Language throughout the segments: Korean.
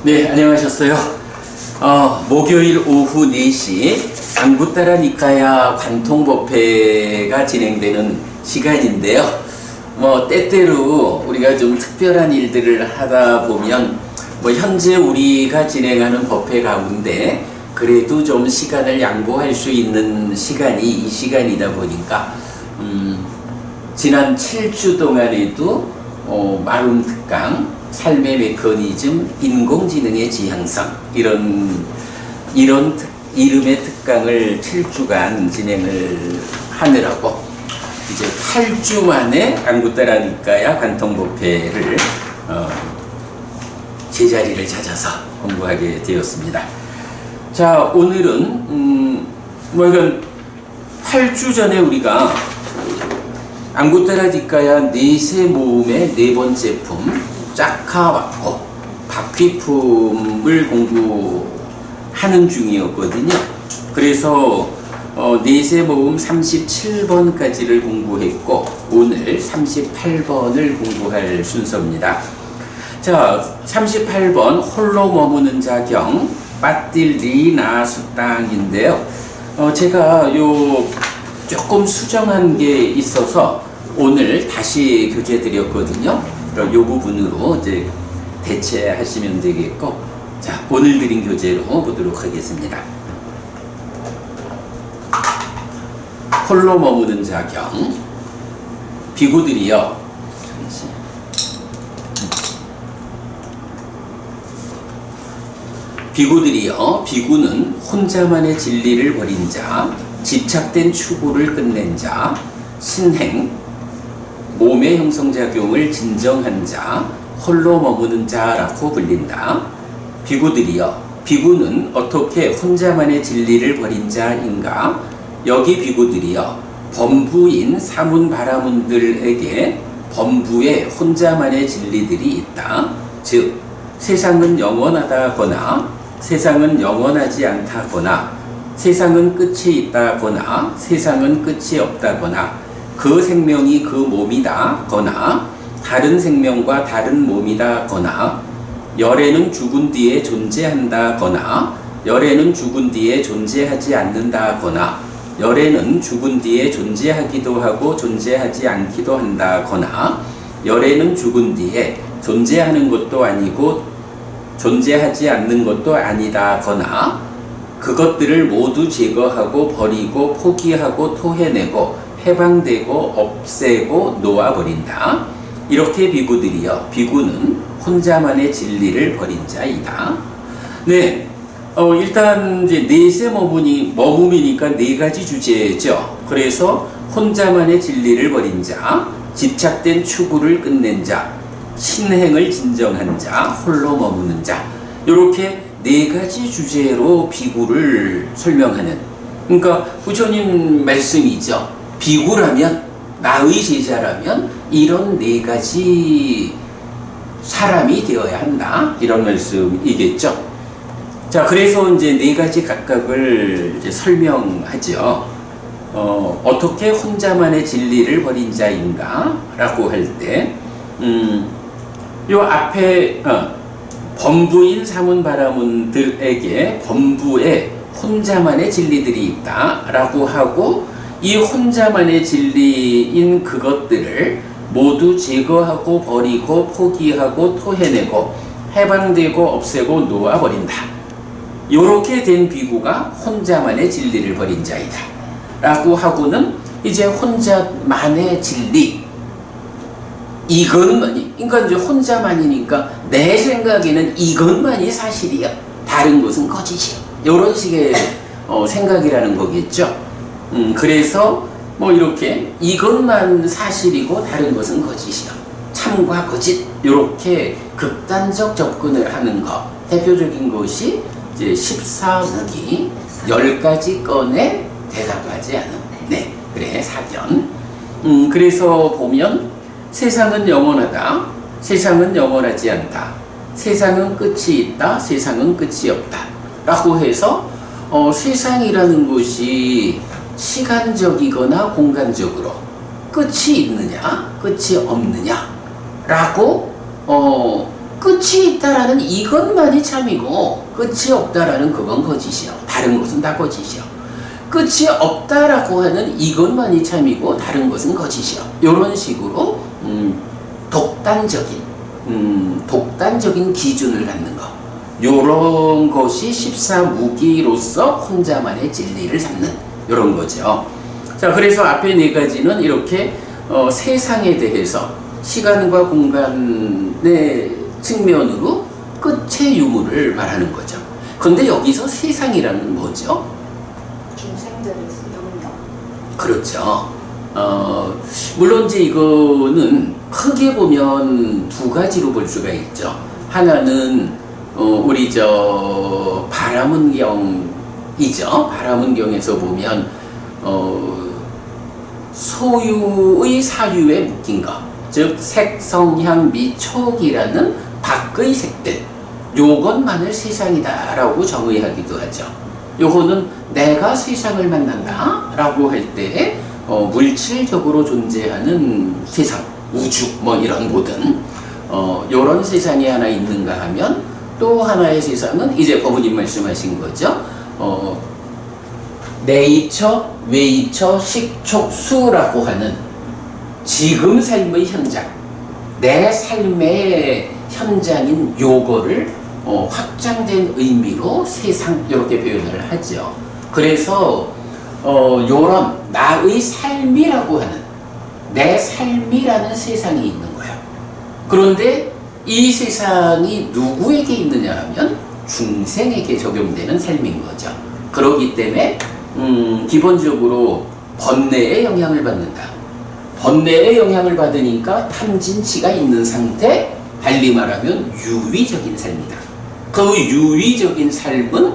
네, 안녕하셨어요. 목요일 오후 4시 안구따라 니까야 관통법회가 진행되는 시간인데요. 때때로 우리가 좀 특별한 일들을 하다 보면 현재 우리가 진행하는 법회 가운데 그래도 좀 시간을 양보할 수 있는 시간이 이 시간이다 보니까 지난 7주 동안에도 마룸 특강, 삶의 메커니즘, 인공지능의 지향성 이런 이름의 특강을 7주간 진행을 하느라고 이제 8주 만에 안구따라 니까야 관통법회를 제자리를 찾아서 공부하게 되었습니다. 자, 오늘은 이건 8주 전에 우리가 안구따라 니까야 네세 모음의 네 번째 품 짜카와코 바퀴품을 공부하는 중이었거든요. 그래서 네세 모음 37번까지를 공부했고 오늘 38번을 공부할 순서입니다. 자, 38번 홀로 머무는 자경 빠딜리나 수땅인데요. 제가 조금 수정한 게 있어서 오늘 다시 교재 드렸거든요. 이 부분으로 이제 대체하시면 되겠고, 자, 오늘 드린 교재로 보도록 하겠습니다. 홀로 머무는 자경 비구들이여 비구는 혼자만의 진리를 버린 자, 집착된 추구를 끝낸 자, 신행, 몸의 형성작용을 진정한 자, 홀로 머무는 자라고 불린다. 비구는 어떻게 혼자만의 진리를 버린 자인가? 여기 비구들이여 범부인 사문바라문들에게 범부의 혼자만의 진리들이 있다. 즉 세상은 영원하다거나 세상은 영원하지 않다거나 세상은 끝이 있다거나 세상은 끝이 없다거나 그 생명이 그 몸이다거나 다른 생명과 다른 몸이다거나 열애는 죽은 뒤에 존재한다거나 열애는 죽은 뒤에 존재하지 않는다거나 열애는 죽은 뒤에 존재하기도 하고 존재하지 않기도 한다거나 열애는 죽은 뒤에 존재하는 것도 아니고 존재하지 않는 것도 아니다거나 그것들을 모두 제거하고 버리고 포기하고 토해내고 해방되고 없애고 놓아버린다. 이렇게 비구들이여 비구는 혼자만의 진리를 버린 자이다. 네, 일단 이제 네세 머무미니까 네 가지 주제죠. 그래서 혼자만의 진리를 버린 자, 집착된 추구를 끝낸 자, 신행을 진정한 자, 홀로 머무는 자, 이렇게 네 가지 주제로 비구를 설명하는, 그러니까 부처님 말씀이죠. 비구라면, 나의 제자라면 이런 네 가지 사람이 되어야 한다, 이런 말씀이겠죠. 자, 그래서 이제 네 가지 각각을 이제 설명하죠. 어떻게 혼자만의 진리를 버린 자인가? 라고 할 때, 요 앞에, 범부인 사문바라문들에게 범부에 혼자만의 진리들이 있다 라고 하고 이 혼자만의 진리인 그것들을 모두 제거하고 버리고 포기하고 토해내고 해방되고 없애고 놓아버린다. 요렇게 된 비구가 혼자만의 진리를 버린 자이다 라고 하고는 이제 혼자만의 진리, 이것만이, 그러니까 이제 혼자만이니까 내 생각에는 이것만이 사실이야, 다른 것은 거짓이야, 이런 식의 생각이라는 거겠죠. 그래서 이렇게 이것만 사실이고 다른 것은 거짓이야, 참과 거짓, 이렇게 극단적 접근을 하는 것, 대표적인 것이 이제 14무기 10가지 건에 대답하지 않은, 네, 그래, 사견. 그래서 보면 세상은 영원하다, 세상은 영원하지 않다, 세상은 끝이 있다, 세상은 끝이 없다 라고 해서 세상이라는 것이 시간적이거나 공간적으로 끝이 있느냐 끝이 없느냐 라고 끝이 있다라는 이것만이 참이고 끝이 없다라는 그건 거짓이요. 다른 것은 다 거짓이요. 끝이 없다라고 하는 이것만이 참이고 다른 것은 거짓이요. 이런 식으로 독단적인 기준을 갖는 것. 이런 것이 14무기로서 혼자만의 진리를 삼는 이런 거죠. 자, 그래서 앞에 네 가지는 이렇게 세상에 대해서 시간과 공간의 측면으로 끝의 유무를 말하는 거죠. 근데 여기서 세상이라는 뭐죠? 중생들의 영역. 그렇죠. 물론 이제 이거는 크게 보면 두 가지로 볼 수가 있죠. 하나는 우리 바라문경이죠. 바라문경에서 보면 소유의 사유에 묶인 것, 즉 색성향 미촉이라는 밖의 색들, 요것만을 세상이다라고 정의하기도 하죠. 요거는 내가 세상을 만난다라고 할 때 물질적으로 존재하는 세상, 우주 뭐 이런 모든 요런 세상이 하나 있는가 하면 또 하나의 세상은 이제 법부님 말씀하신 거죠. 내입처, 외입처, 식촉수라고 하는 지금 삶의 현장, 내 삶의 현장인 요거를 확장된 의미로 세상 이렇게 표현을 하죠. 그래서 요런 나의 삶이라고 하는 내 삶이라는 세상이 있는 거예요. 그런데 이 세상이 누구에게 있느냐 하면 중생에게 적용되는 삶인 거죠. 그렇기 때문에 기본적으로 번뇌의 영향을 받는다. 번뇌의 영향을 받으니까 탐진치가 있는 상태, 달리 말하면 유위적인 삶이다. 그 유위적인 삶은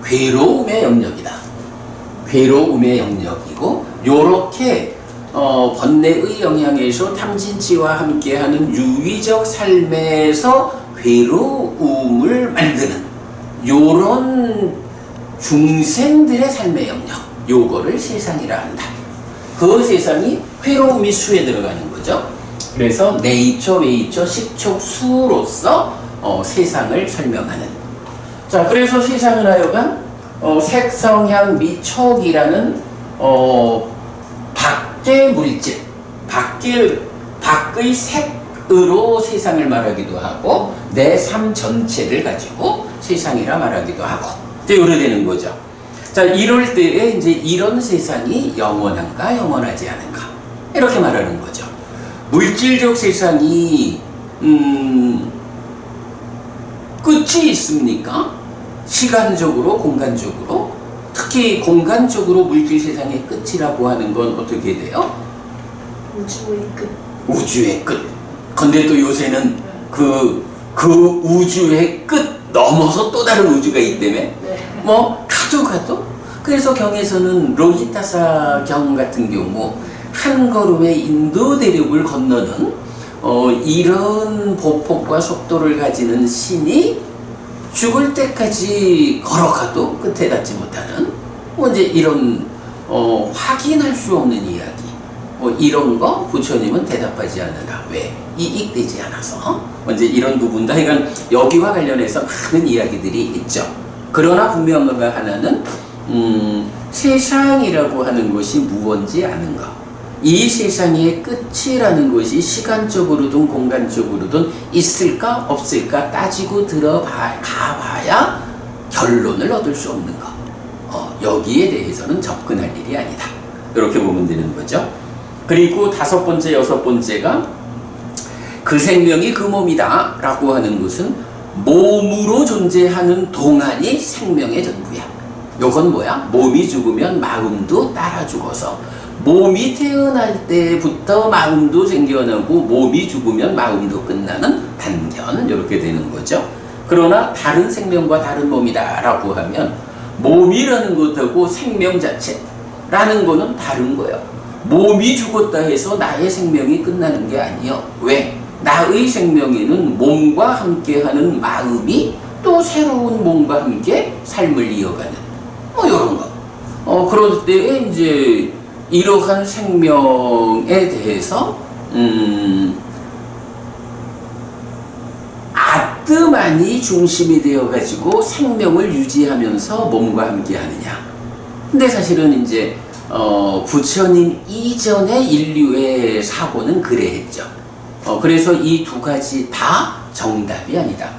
괴로움의 영역이다. 괴로움의 영역이고, 요렇게 번뇌의 영향에서 탐진치와 함께하는 유위적 삶에서 괴로움을 만드는 요런 중생들의 삶의 영역, 요거를 세상이라 한다. 그 세상이 괴로움이 수에 들어가는 거죠. 그래서 내입처, 외입처, 식촉수로서 세상을 설명하는. 자, 그래서 세상을 하여간 색성향 미촉이라는 밖의 물질, 밖의 색으로 세상을 말하기도 하고 내 삶 전체를 가지고 세상이라 말하기도 하고 이렇게 되는 거죠. 자, 이럴 때에 이제 이런 세상이 영원한가 영원하지 않은가 이렇게 말하는 거죠. 물질적 세상이 끝이 있습니까? 시간적으로, 공간적으로. 특히 공간적으로 물질 세상의 끝이라고 하는 건 어떻게 돼요? 우주의 끝. 우주의 끝. 근데 또 요새는 그 우주의 끝 넘어서 또 다른 우주가 있다며? 네. 뭐 가도 그래서 경에서는 로히타사 경 같은 경우 한 걸음의 인도 대륙을 건너는 이런 보폭과 속도를 가지는 신이 죽을 때까지 걸어가도 끝에 닿지 못하는 이제 이런 확인할 수 없는 이야기, 이런 거 부처님은 대답하지 않는다. 왜? 이익되지 않아서. 이제 이런 부분도 하여간 여기와 관련해서 많은 이야기들이 있죠. 그러나 분명한 거 하나는 세상이라고 하는 것이 무언지 아는 것. 이 세상의 끝이라는 것이 시간적으로든 공간적으로든 있을까 없을까 따지고 가봐야 결론을 얻을 수 없는 것. 여기에 대해서는 접근할 일이 아니다. 이렇게 보면 되는 거죠. 그리고 다섯 번째, 여섯 번째가 그 생명이 그 몸이다 라고 하는 것은 몸으로 존재하는 동안이 생명의 전부야. 요건 뭐야? 몸이 죽으면 마음도 따라 죽어서 몸이 태어날 때부터 마음도 생겨나고 몸이 죽으면 마음도 끝나는 단견 이렇게 되는 거죠. 그러나 다른 생명과 다른 몸이다 라고 하면 몸이라는 것하고 생명 자체라는 거는 다른 거예요. 몸이 죽었다 해서 나의 생명이 끝나는 게 아니요. 왜? 나의 생명에는 몸과 함께하는 마음이 또 새로운 몸과 함께 삶을 이어가는 이런 거. 그럴 때 이제 이러한 생명에 대해서 아뜨만이 중심이 되어가지고 생명을 유지하면서 몸과 함께 하느냐. 근데 사실은 이제 부처님 이전의 인류의 사고는 그래했죠. 그래서 이 두 가지 다 정답이 아니다.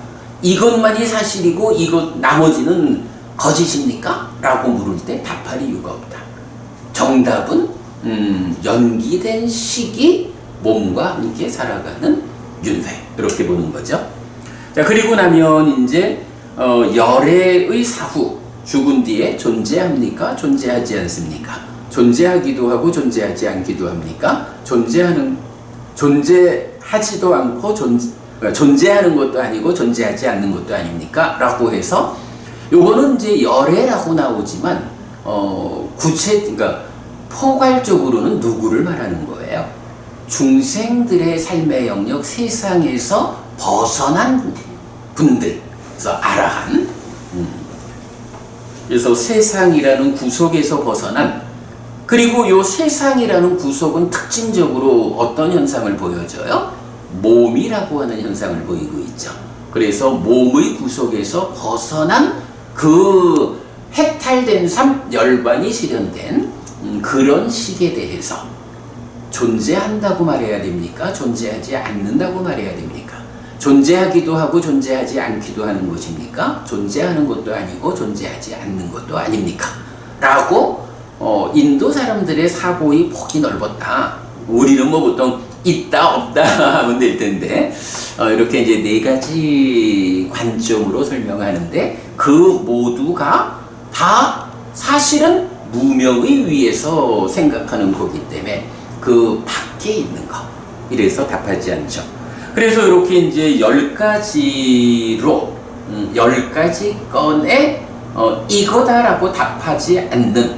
이것만이 사실이고 이것 나머지는 거짓입니까? 라고 물을 때 답할 이유가 없다. 정답은 연기된 식이 몸과 함께 살아가는 윤회, 이렇게 보는 거죠. 자, 그리고 나면 이제 열애의 사후, 죽은 뒤에 존재합니까? 존재하지 않습니까? 존재하기도 하고 존재하지 않기도 합니까? 존재하지도 않고 존재하는 것도 아니고 존재하지 않는 것도 아닙니까? 라고 해서 요거는 이제 열애라고 나오지만 그러니까 포괄적으로는 누구를 말하는 거예요? 중생들의 삶의 영역, 세상에서 벗어난 분들, 그래서 아라한, 그래서 세상이라는 구속에서 벗어난, 그리고 요 세상이라는 구속은 특징적으로 어떤 현상을 보여줘요? 몸이라고 하는 현상을 보이고 있죠. 그래서 몸의 구속에서 벗어난 그 해탈된 삶, 열반이 실현된 그런 식에 대해서 존재한다고 말해야 됩니까? 존재하지 않는다고 말해야 됩니까? 존재하기도 하고 존재하지 않기도 하는 것입니까? 존재하는 것도 아니고 존재하지 않는 것도 아닙니까? 라고 인도 사람들의 사고의 폭이 넓었다. 우리는 뭐 보통 있다 없다 하면 될 텐데 이렇게 이제 네 가지 관점으로 설명하는데 그 모두가 다 사실은 무명의 위에서 생각하는 거기 때문에 그 밖에 있는 거. 이래서 답하지 않죠. 그래서 이렇게 이제 10가지로 10가지 건에 이거다라고 답하지 않는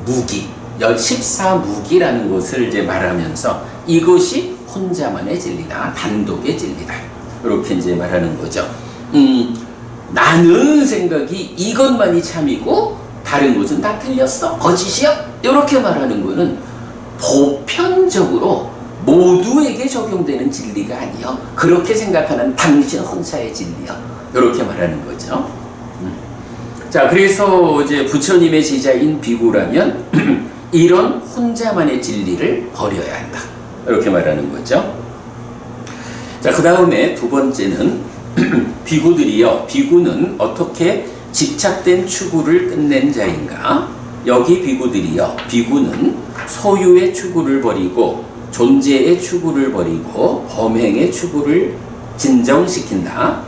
무기, 14무기라는 것을 이제 말하면서 이것이 혼자만의 진리다, 단독의 진리다. 이렇게 이제 말하는 거죠. 나는 생각이 이것만이 참이고 다른 것은 다 틀렸어, 거짓이야. 이렇게 말하는 거는 보편적으로 모두에게 적용되는 진리가 아니요. 그렇게 생각하는 당신 혼자의 진리요. 이렇게 말하는 거죠. 자, 그래서 이제 부처님의 제자인 비구라면 이런 혼자만의 진리를 버려야 한다. 이렇게 말하는 거죠. 자, 그 다음에 두 번째는 비구들이요. 비구는 어떻게 집착된 추구를 끝낸 자인가? 여기 비구들이요. 비구는 소유의 추구를 버리고 존재의 추구를 버리고 범행의 추구를 진정시킨다.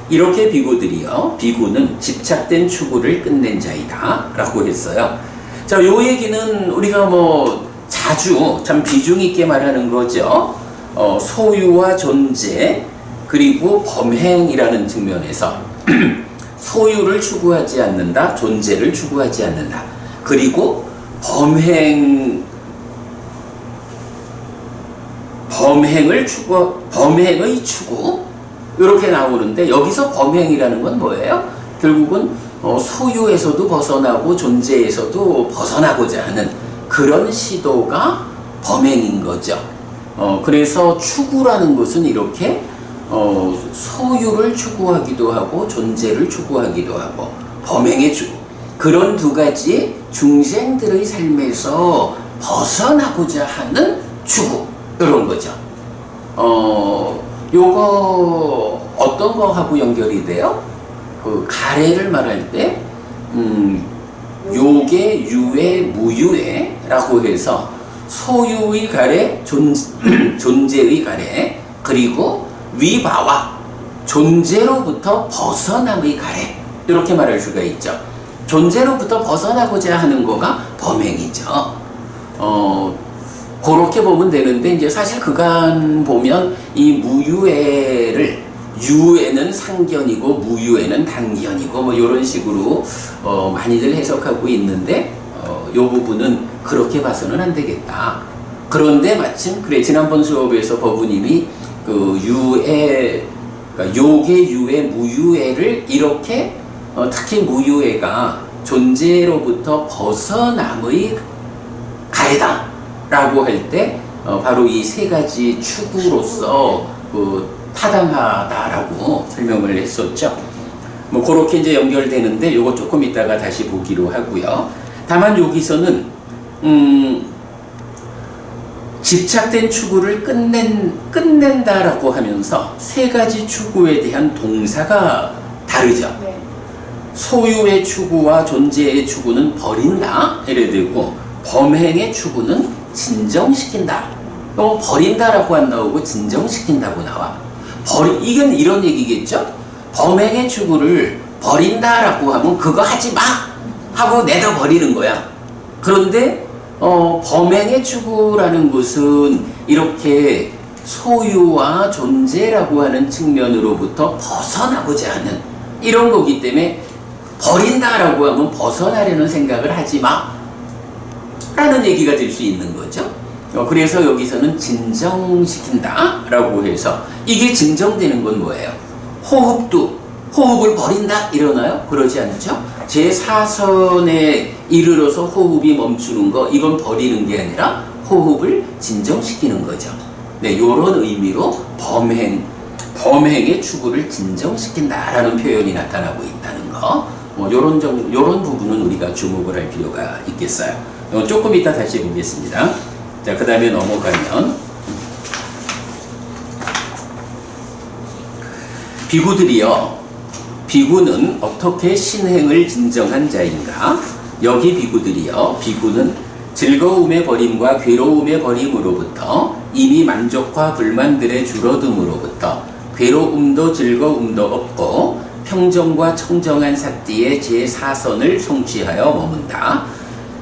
이렇게 비구들이요. 비구는 집착된 추구를 끝낸 자이다. 라고 했어요. 자, 요 얘기는 우리가 뭐 자주 참 비중 있게 말하는 거죠. 소유와 존재 그리고 범행이라는 측면에서 소유를 추구하지 않는다. 존재를 추구하지 않는다. 그리고 범행의 추구 이렇게 나오는데 여기서 범행이라는 건 뭐예요? 결국은 소유에서도 벗어나고 존재에서도 벗어나고자 하는 그런 시도가 범행인 거죠. 그래서 추구라는 것은 이렇게 소유를 추구하기도 하고 존재를 추구하기도 하고 범행의 추구, 그런 두 가지 중생들의 삶에서 벗어나고자 하는 추구, 이런 거죠. 요거 어떤 거하고 연결이 돼요? 그 가래를 말할 때 요계, 유해, 무유해라고 해서 소유의 가래, 존재의 가래, 그리고 위바와 존재로부터 벗어남의 가래, 이렇게 말할 수가 있죠. 존재로부터 벗어나고자 하는 거가 범행이죠. 그렇게 보면 되는데 이제 사실 그간 보면 이 무유해를 유에는 상견이고 무유에는 단견이고 뭐 이런 식으로 많이들 해석하고 있는데 요 부분은 그렇게 봐서는 안 되겠다. 그런데 마침 그래 지난번 수업에서 법우님이 그 유해, 그러니까 요계, 유해, 무유해를 이렇게 특히 무유해가 존재로부터 벗어남의 가해다 라고 할 때 바로 이 세 가지 추구로서 그 타당하다라고 설명을 했었죠. 뭐 그렇게 이제 연결되는데 요거 조금 이따가 다시 보기로 하고요. 다만 여기서는 집착된 추구를 끝낸다라고 하면서 세 가지 추구에 대한 동사가 다르죠. 네. 소유의 추구와 존재의 추구는 버린다 이래 되고, 범행의 추구는 진정시킨다. 버린다라고 안 나오고 진정시킨다고 나와. 이건 이런 얘기겠죠. 범행의 추구를 버린다라고 하면 그거 하지 마 하고 내다 버리는 거야. 그런데 범행의 추구라는 것은 이렇게 소유와 존재라고 하는 측면으로부터 벗어나고자 하는 이런 거기 때문에, 버린다라고 하면 벗어나려는 생각을 하지 마 라는 얘기가 될 수 있는 거죠. 그래서 여기서는 진정시킨다 라고 해서, 이게 진정되는 건 뭐예요? 호흡을 버린다 이러나요? 그러지 않죠? 제4선에 이르러서 호흡이 멈추는 거, 이건 버리는 게 아니라 호흡을 진정시키는 거죠. 네, 요런 의미로 범행의 추구를 진정시킨다라는 표현이 나타나고 있다는 거. 요런 부분은 우리가 주목을 할 필요가 있겠어요. 조금 이따 다시 보겠습니다. 자, 그 다음에 넘어가면, 비구는 어떻게 신행을 진정한 자인가? 여기 비구는 즐거움의 버림과 괴로움의 버림으로부터, 이미 만족과 불만들의 줄어듦으로부터 괴로움도 즐거움도 없고 평정과 청정한 삿디의 제4선을 성취하여 머문다.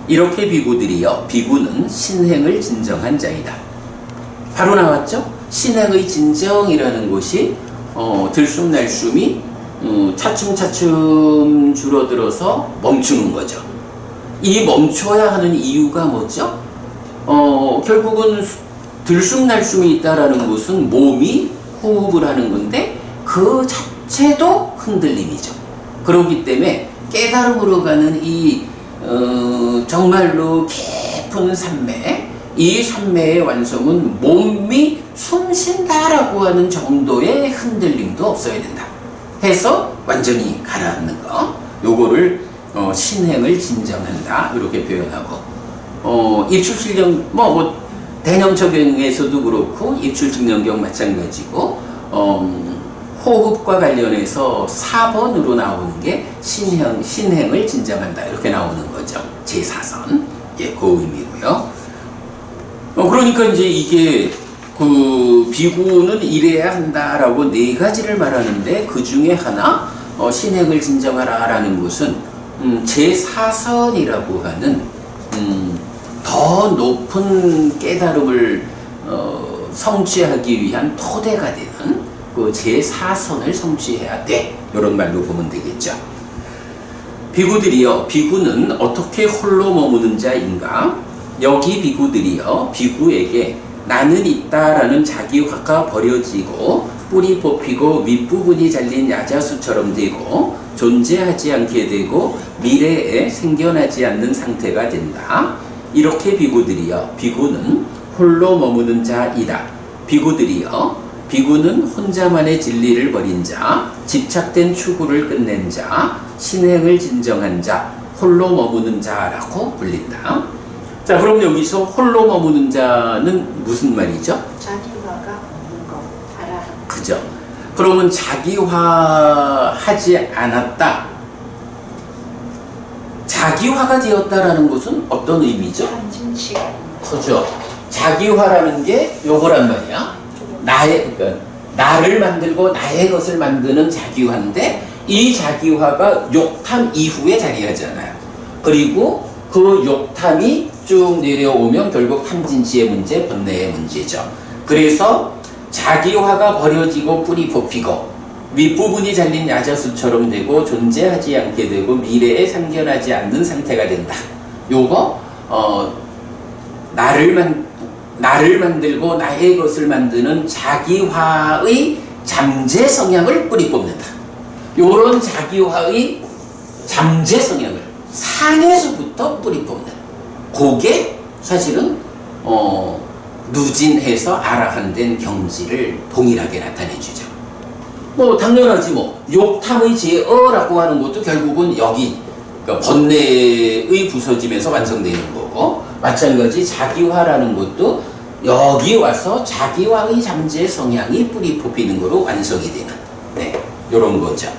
이렇게 비구는 신행을 진정한 자이다. 바로 나왔죠? 신행의 진정이라는 것이 들숨날숨이 차츰차츰 줄어들어서 멈추는 거죠. 이 멈춰야 하는 이유가 뭐죠? 결국은 들숨날숨이 있다라는 것은 몸이 호흡을 하는 건데 그 자체도 흔들림이죠. 그렇기 때문에 깨달음으로 가는 이 정말로 깊은 산매, 이 산매의 완성은 몸이 숨쉰다라고 하는 정도의 흔들림도 없어야 된다 해서 완전히 가라앉는 거, 요거를 신행을 진정한다 이렇게 표현하고, 입출실령 대념적용에서도 그렇고 입출직령경 마찬가지고, 호흡과 관련해서 4번으로 나오는 게 신행을 진정한다 이렇게 나오는 거죠. 제4선. 예, 그 의미고요. 그러니까 이제 이게 비구는 이래야 한다라고 네 가지를 말하는데, 그 중에 하나 신행을 진정하라라는 것은 제4선이라고 하는 더 높은 깨달음을 성취하기 위한 토대가 되는 그 제4선을 성취해야 돼, 이런 말로 보면 되겠죠. 비구는 어떻게 홀로 머무는 자인가? 여기 비구에게 나는 있다라는 자기화가 버려지고 뿌리 뽑히고 윗부분이 잘린 야자수처럼 되고 존재하지 않게 되고 미래에 생겨나지 않는 상태가 된다. 이렇게 비구는 홀로 머무는 자이다. 비구는 혼자만의 진리를 버린 자, 집착된 추구를 끝낸 자, 신행을 진정한 자, 홀로 머무는 자라고 불린다. 자, 그럼 여기서 홀로 머무는 자는 무슨 말이죠? 자기화가 없는 거 알아. 그죠? 그러면 자기화하지 않았다. 자기화가 되었다라는 것은 어떤 의미죠? 한심치가 그죠? 자기화라는 게 요거란 말이야. 그러니까 나를 만들고 나의 것을 만드는 자기화인데, 이 자기화가 욕탐 이후에 자리하잖아요. 그리고 그 욕탐이 쭉 내려오면 결국 탐진치의 문제, 번뇌의 문제죠. 그래서 자기화가 버려지고 뿌리 뽑히고 윗부분이 잘린 야자수처럼 되고 존재하지 않게 되고 미래에 상견하지 않는 상태가 된다. 요거 나를 만들고 나의 것을 만드는 자기화의 잠재 성향을 뿌리 뽑는다. 요런 자기화의 잠재 성향을 상에서부터 뿌리 뽑는, 그게 사실은 누진해서 아라한된 경지를 동일하게 나타내주죠. 뭐 당연하지 뭐. 욕탐의 제어라고 하는 것도 결국은 여기 그러니까 번뇌의 부서짐에서 완성되는 거고, 마찬가지 자기화라는 것도 여기 와서 자기화의 잠재 성향이 뿌리 뽑히는 거로 완성이 되는, 네, 요런 거죠.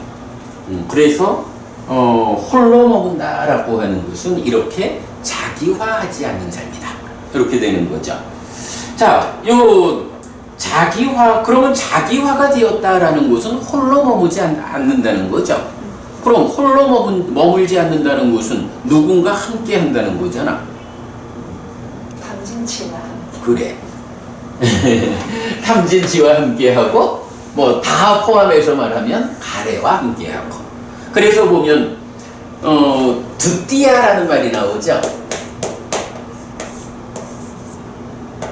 그래서 홀로 먹는다라고 하는 것은 이렇게 자기화하지 않는 삶이다, 이렇게 되는 거죠. 자, 요 자기화, 그러면 자기화가 되었다라는 것은 홀로 머무지 않는다는 거죠. 그럼 홀로 머물지 않는다는 것은 누군가 함께 한다는 거잖아. 탐진치와 그래. 탐진치와 함께하고, 뭐 다 포함해서 말하면 가래와 함께하고. 그래서 보면 드띠아라는 말이 나오죠.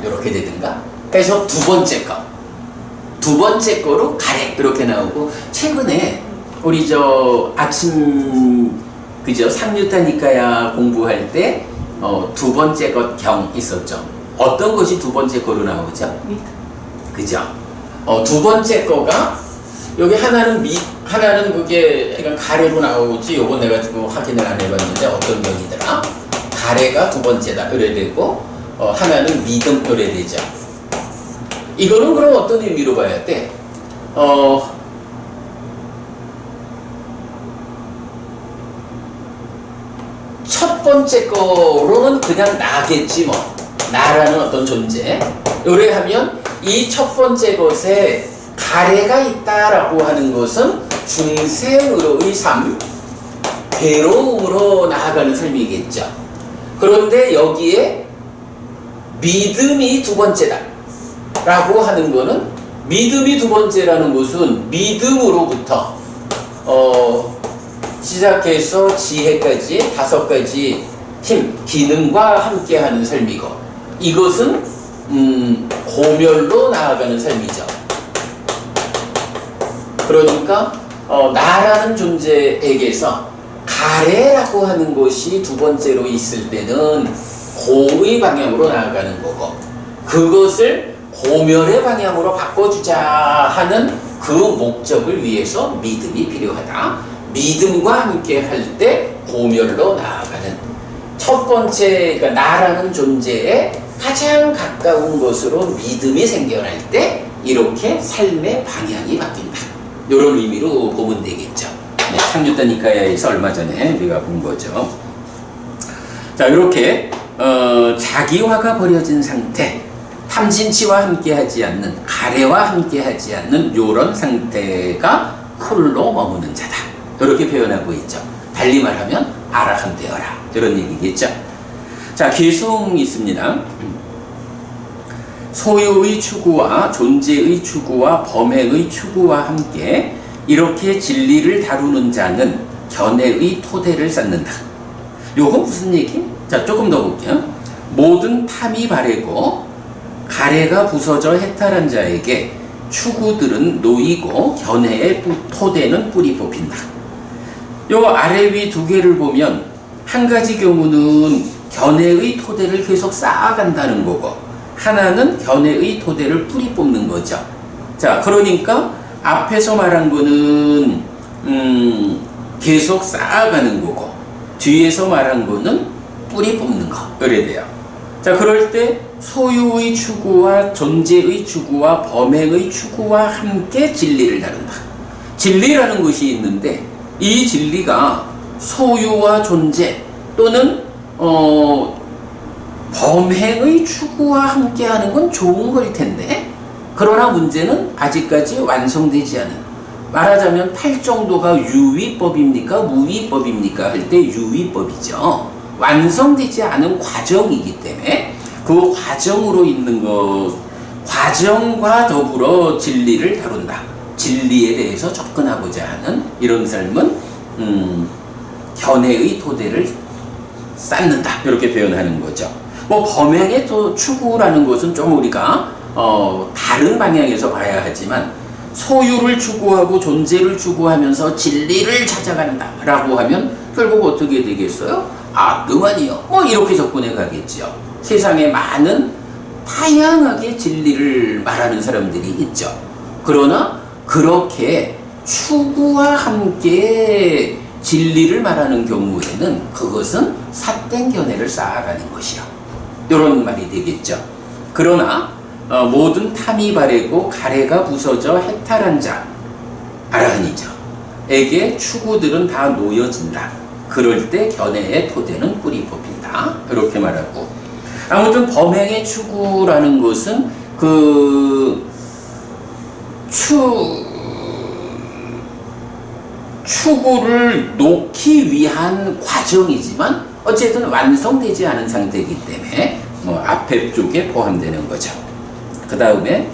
이렇게 되든가. 그래서 두 번째 거로 가래 이렇게 나오고, 최근에 우리 저 아침 그죠 상류타니까야 공부할 때 두 번째 것 경 있었죠. 어떤 것이 두 번째 거로 나오죠? 그죠? 두 번째 거가 여기 하나는 그게 그러니까 가래로 나오지. 요건 내가 지금 확인을 안 해봤는데 어떤 경이더라. 가래가 두 번째다 그래 되고, 하나는 믿음 그래 되죠. 이거는 그럼 어떤 의미로 봐야 돼? 첫 번째 거로는 그냥 나겠지 뭐. 나라는 어떤 존재. 요래하면 이 첫 번째 것에 가래가 있다라고 하는 것은 중생으로의 삶, 괴로움으로 나아가는 삶이겠죠. 그런데 여기에 믿음이 두 번째다 라고 하는 거는, 믿음이 두 번째라는 것은 믿음으로부터 시작해서 지혜까지 5가지 힘, 기능과 함께하는 삶이고, 이것은 고멸로 나아가는 삶이죠. 그러니까 나라는 존재에게서 가래라고 하는 것이 두 번째로 있을 때는 고의 방향으로 나아가는 거고, 그것을 고멸의 방향으로 바꿔주자 하는 그 목적을 위해서 믿음이 필요하다. 믿음과 함께 할 때 고멸로 나아가는 첫 번째, 그러니까 나라는 존재에 가장 가까운 것으로 믿음이 생겨날 때 이렇게 삶의 방향이 바뀐다. 이런 의미로 보면 되겠죠. 네, 상류타니까야에서 얼마 전에 우리가 본 거죠. 자, 이렇게 자기화가 버려진 상태, 탐진치와 함께하지 않는, 가래와 함께하지 않는 이런 상태가 홀로 머무는 자다. 이렇게 표현하고 있죠. 달리 말하면 아라한 되어라, 이런 얘기겠죠. 자, 계속 있습니다. 소유의 추구와 존재의 추구와 범행의 추구와 함께 이렇게 진리를 다루는 자는 견해의 토대를 쌓는다. 요거 무슨 얘기? 자, 조금 더 볼게요. 모든 탐이 바래고 가래가 부서져 해탈한 자에게 추구들은 놓이고 견해의 토대는 뿌리 뽑힌다. 요 아래 위 두 개를 보면 한 가지 경우는 견해의 토대를 계속 쌓아간다는 거고, 하나는 견해의 토대를 뿌리 뽑는 거죠. 자, 그러니까 앞에서 말한 거는 계속 쌓아가는 거고, 뒤에서 말한 거는 뿌리 뽑는 거. 그래야 돼요. 자, 그럴 때 소유의 추구와 존재의 추구와 범행의 추구와 함께 진리를 다룬다. 진리라는 것이 있는데, 이 진리가 소유와 존재 또는 범행의 추구와 함께하는 건 좋은 걸 텐데, 그러나 문제는 아직까지 완성되지 않은, 말하자면 탈 정도가 유위법입니까 무위법입니까 할 때 유위법이죠. 완성되지 않은 과정이기 때문에 그 과정으로 있는 것, 과정과 더불어 진리를 다룬다. 진리에 대해서 접근하고자 하는 이런 삶은 견해의 토대를 쌓는다, 이렇게 표현하는 거죠. 뭐 범행의 추구라는 것은 좀 우리가 다른 방향에서 봐야 하지만, 소유를 추구하고 존재를 추구하면서 진리를 찾아간다 라고 하면 결국 어떻게 되겠어요? 아, 그만이요. 뭐 이렇게 접근해 가겠죠. 세상에 많은 다양하게 진리를 말하는 사람들이 있죠. 그러나 그렇게 추구와 함께 진리를 말하는 경우에는 그것은 삿된 견해를 쌓아가는 것이요. 이런 말이 되겠죠. 그러나 모든 탐이 바래고 가래가 부서져 해탈한 자, 아라한이죠. 에게 추구들은 다 놓여진다. 그럴 때 견해의 토대는 뿌리 뽑힌다. 이렇게 말하고, 아무튼 범행의 추구라는 것은 추구를 놓기 위한 과정이지만 어쨌든 완성되지 않은 상태이기 때문에 앞에 쪽에 포함되는 거죠. 그 다음에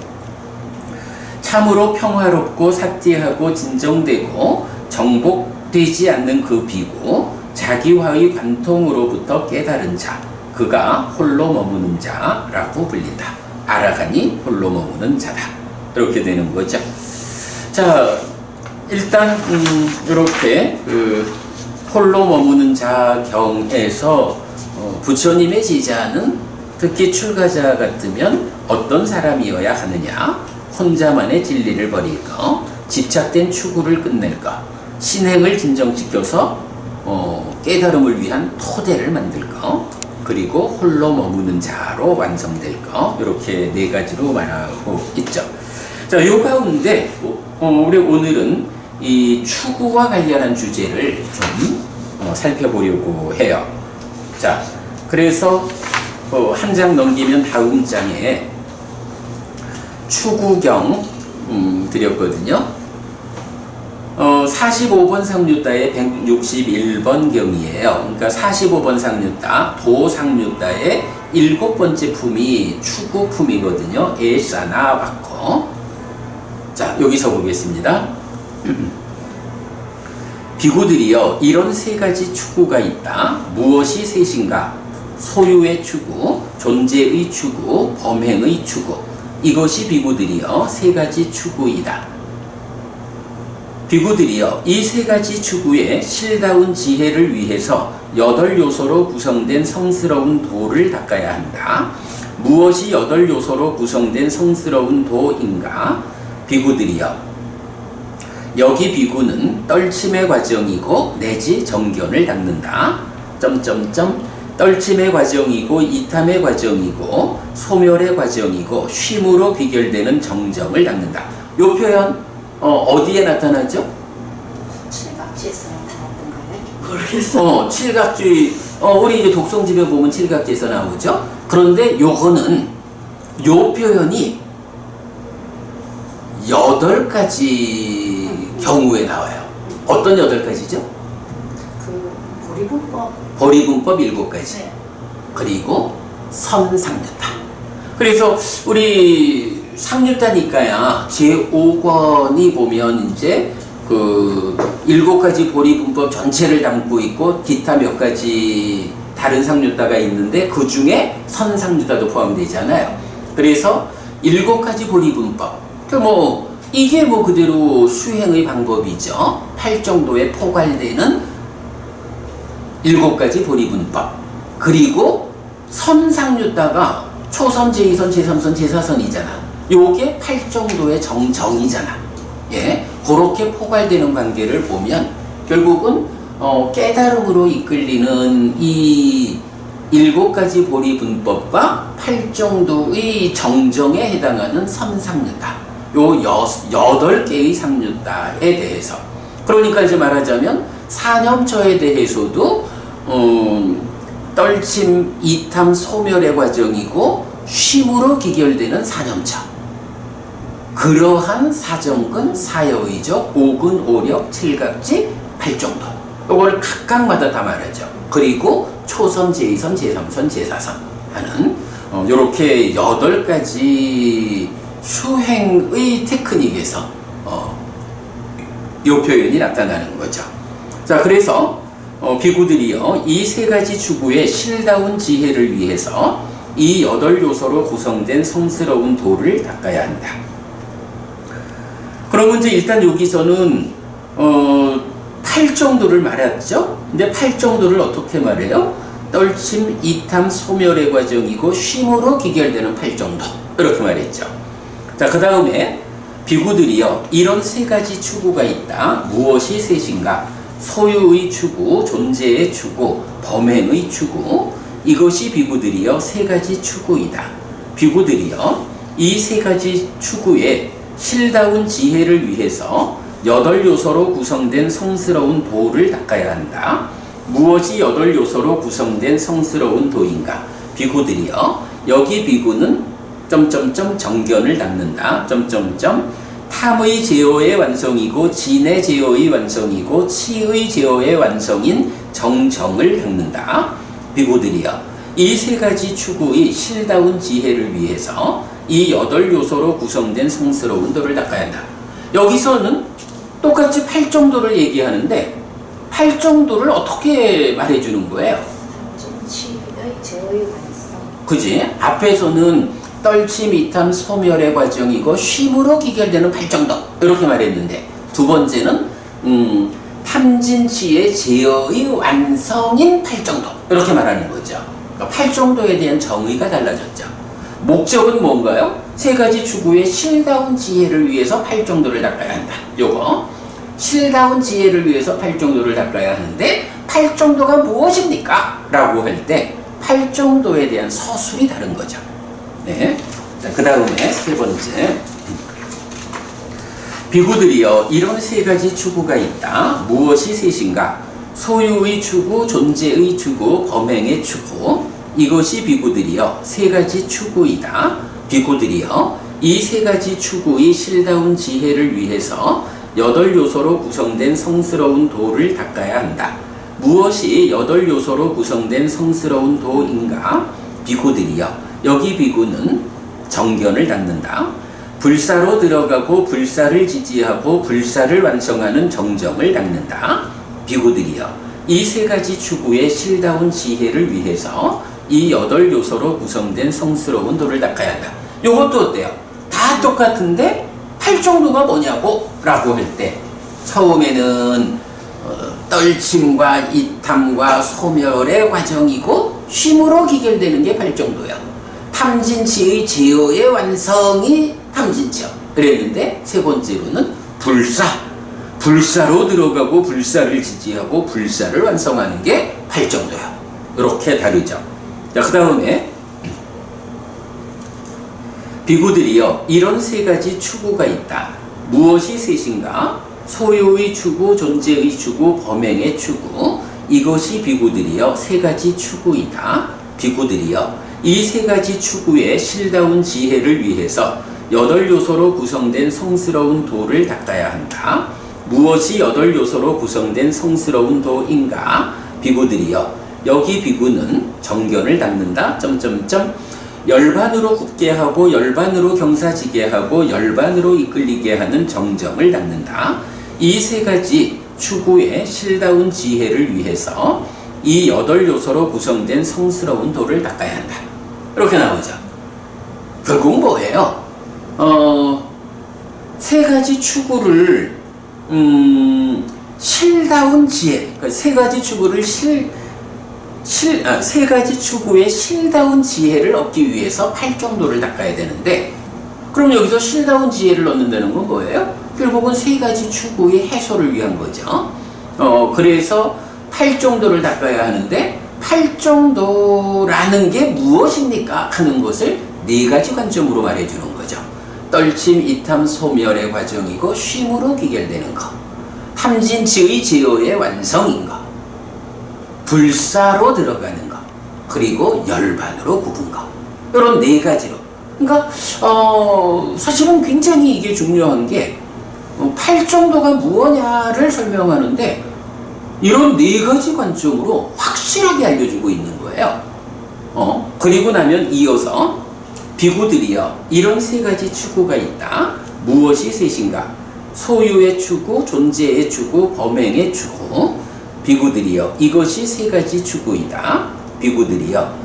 참으로 평화롭고 사티하고 진정되고 정복되지 않는 그 비구, 자기와의 관통으로부터 깨달은 자, 그가 홀로 머무는 자라고 불린다. 아라한이 홀로 머무는 자다. 이렇게 되는 거죠. 자, 일단 이렇게 홀로 머무는 자 경에서 부처님의 제자는 특히 출가자 같으면 어떤 사람이어야 하느냐? 혼자만의 진리를 버릴 것, 집착된 추구를 끝낼 것, 신행을 진정시켜서 깨달음을 위한 토대를 만들 것, 그리고 홀로 머무는 자로 완성될 것, 이렇게 네 가지로 말하고 있죠. 자, 요 가운데 우리 오늘은 이 추구와 관련한 주제를 좀 살펴보려고 해요. 자, 그래서 한 장 넘기면 다음 장에 추구경 드렸거든요. 45번 상류다의 161번 경이에요. 그러니까 45번 상류다, 도상류다의 7번째 품이 추구품이거든요. 에사나 바코. 자, 여기서 보겠습니다. 비구들이여, 이런 세 가지 추구가 있다. 무엇이 셋인가? 소유의 추구, 존재의 추구, 범행의 추구. 이것이 비구들이여 세 가지 추구이다. 비구들이여, 이 세 가지 추구의 실다운 지혜를 위해서 8요소로 구성된 성스러운 도를 닦아야 한다. 무엇이 8요소로 구성된 성스러운 도인가? 비구들이여, 여기 비구는 떨침의 과정이고 내지 정견을 닦는다. 떨침의 과정이고 이탐의 과정이고 소멸의 과정이고 쉼으로 비결되는 정정을 닦는다. 요 표현 어디에 나타나죠? 칠각지에서 나타났던가요? 모르겠어요. 칠각지, 우리 이제 독성집에 보면 칠각지에서 나오죠. 그런데 요거는 요 표현이 8가지 경우에 나와요. 어떤 8가지죠? 보리분법 7가지. 네. 그리고 선상류다. 그래서 우리 상류다니까야 제5권이 보면 이제 7가지 보리분법 전체를 담고 있고 기타 몇 가지 다른 상류다가 있는데 그 중에 선상류다도 포함되잖아요. 그래서 7가지 보리분법. 이게 그대로 수행의 방법이죠. 8정도에 포괄되는 7가지 보리분법. 그리고 선상류다가 초선, 제2선, 제3선, 제4선이잖아. 요게 8정도의 정이잖아. 예, 그렇게 포괄되는 관계를 보면 결국은 깨달음으로 이끌리는 이 7가지 보리분법과 8정도의 정정에 해당하는 선상류다. 요 8개의 상류다에 대해서. 그러니까 이제 말하자면 사념처에 대해서도 떨침, 이탐, 소멸의 과정이고 쉼으로 기결되는 사념처. 그러한 사정근, 사여의적, 오근, 오력, 칠각지, 8정도. 이걸 각각마다 다 말하죠. 그리고 초선, 제2선, 제3선, 제4선 하는 요렇게 8가지 수행의 테크닉에서 요 표현이 나타나는 거죠. 자, 그래서 비구들이요, 이 3가지 추구의 실다운 지혜를 위해서 이 8요소로 구성된 성스러운 도를 닦아야 한다. 그러면 이제 일단 여기서는 8정도를 말했죠. 근데 8정도를 어떻게 말해요? 떨침, 이탐, 소멸의 과정이고 쉼으로 기결되는 팔정도. 이렇게 말했죠. 자, 그 다음에 비구들이여 이런 세 가지 추구가 있다. 무엇이 셋인가? 소유의 추구, 존재의 추구, 범행의 추구. 이것이 비구들이여 세 가지 추구이다. 비구들이여 이 세 가지 추구에 실다운 지혜를 위해서 8요소로 구성된 성스러운 도를 닦아야 한다. 무엇이 8요소로 구성된 성스러운 도인가? 비구들이여 여기 비구는 정견을 닦는다. 탐의 제어의 완성이고 진의 제어의 완성이고 치의 제어의 완성인 정정을 닦는다. 비구들이여 이 세 가지 추구의 실다운 지혜를 위해서 이 8요소로 구성된 성스러운 도를 닦아야 한다. 여기서는 똑같이 팔정도를 얘기하는데 팔정도를 어떻게 말해주는 거예요? 치의 제어의 완성. 그지? 앞에서는 떨침, 이탐, 소멸의 과정이고 쉼으로 기결되는 팔정도 이렇게 말했는데 두 번째는 탐진치의 제어의 완성인 팔정도 이렇게 말하는 거죠. 그러니까 팔정도에 대한 정의가 달라졌죠. 목적은 뭔가요? 세 가지 추구의 실다운 지혜를 위해서 팔정도를 닦아야 한다. 요거 실다운 지혜를 위해서 팔정도를 닦아야 하는데 팔정도가 무엇입니까? 라고 할 때 팔정도에 대한 서술이 다른 거죠. 네. 자, 그 다음에 세 번째. 비구들이여 이런 세 가지 추구가 있다. 무엇이 셋인가? 소유의 추구, 존재의 추구, 범행의 추구. 이것이 비구들이여 세 가지 추구이다. 비구들이여 이 세 가지 추구의 실다운 지혜를 위해서 8요소로 구성된 성스러운 도를 닦아야 한다. 무엇이 8요소로 구성된 성스러운 도인가? 비구들이여 여기 비구는 정견을 닦는다. 불사로 들어가고 불사를 지지하고 불사를 완성하는 정정을 닦는다. 비구들이여 이 세 가지 추구의 실다운 지혜를 위해서 이 8요소로 구성된 성스러운 도를 닦아야 한다. 요것도 어때요? 다 똑같은데 팔정도가 뭐냐고? 라고 할 때 처음에는 떨침과 이탐과 소멸의 과정이고 쉼으로 기결되는 게 팔정도야. 탐진치의 제어의 완성이 탐진치야. 그랬는데 세 번째로는 불사로 들어가고 불사를 지지하고 불사를 완성하는 게 팔정도야. 이렇게 다르죠. 자, 그 다음에 비구들이여 이런 세 가지 추구가 있다. 무엇이 셋인가? 소유의 추구, 존재의 추구, 범행의 추구. 이것이 비구들이여 세 가지 추구이다. 비구들이여 이 세 가지 추구의 실다운 지혜를 위해서 8요소로 구성된 성스러운 도를 닦아야 한다. 무엇이 8요소로 구성된 성스러운 도인가? 비구들이여 여기 비구는 정견을 닦는다. 열반으로 굽게 하고 열반으로 경사지게 하고 열반으로 이끌리게 하는 정정을 닦는다. 이 세 가지 추구의 실다운 지혜를 위해서 이 8요소로 구성된 성스러운 도를 닦아야 한다. 이렇게 나오죠. 결국 뭐예요? 세 가지 추구를 실다운 지혜, 그러니까 세 가지 추구를 세 가지 추구의 실다운 지혜를 얻기 위해서 팔정도를 닦아야 되는데, 그럼 여기서 실다운 지혜를 얻는다는 건 뭐예요? 결국은 세 가지 추구의 해소를 위한 거죠. 그래서 팔정도를 닦아야 하는데, 팔정도라는 게 무엇입니까? 하는 것을 네 가지 관점으로 말해주는 거죠. 떨침, 이탐, 소멸의 과정이고 쉼으로 기결되는 것, 탐진치의 제어의 완성인 것, 불사로 들어가는 것, 그리고 열반으로 굽은 것. 이런 네 가지로. 그러니까 사실은 굉장히 이게 중요한 게 팔정도가 무엇냐를 설명하는데 이런 네 가지 관점으로 확실하게 알려주고 있는 거예요. 그리고 나면 이어서 비구들이여 이런 세 가지 추구가 있다. 무엇이 셋인가? 소유의 추구, 존재의 추구, 범행의 추구. 비구들이여 이것이 세 가지 추구이다. 비구들이여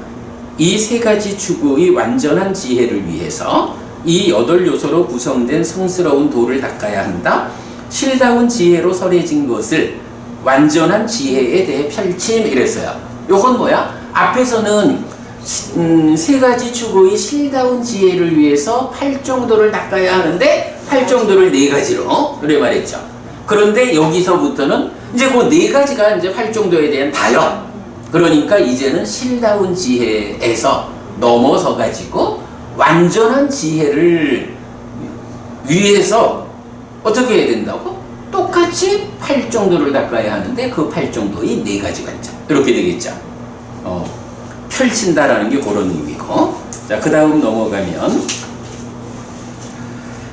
이 세 가지 추구의 완전한 지혜를 위해서 이 8요소로 구성된 성스러운 도를 닦아야 한다. 실다운 지혜로 설해진 것을 완전한 지혜에 대해 펼침 이랬어요. 요건 뭐야? 앞에서는 세 가지 추구의 실다운 지혜를 위해서 팔정도를 닦아야 하는데 팔정도를 네 가지로 그래 말했죠. 그런데 여기서부터는 이제 그 네 가지가 이제 팔정도에 대한 다요. 그러니까 이제는 실다운 지혜에서 넘어서 가지고 완전한 지혜를 위해서 어떻게 해야 된다고? 똑같이 팔정도를 닦아야 하는데 그 팔정도의 네 가지 관점 이렇게 되겠죠. 펼친다라는 게 그런 의미고. 자, 그 다음 넘어가면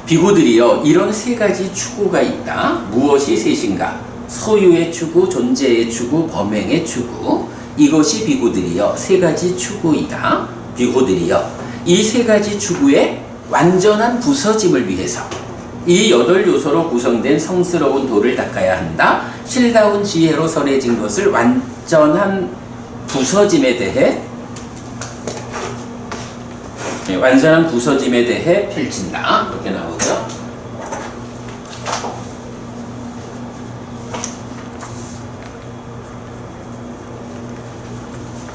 비구들이여 이런 세 가지 추구가 있다. 무엇이 셋인가? 소유의 추구, 존재의 추구, 범행의 추구. 이것이 비구들이여 세 가지 추구이다. 비구들이여 이 세 가지 추구의 완전한 부서짐을 위해서 이 8요소로 구성된 성스러운 도를 닦아야 한다. 실다운 지혜로 선해진 것을 완전한 부서짐에 대해 펼친다. 이렇게 나오죠.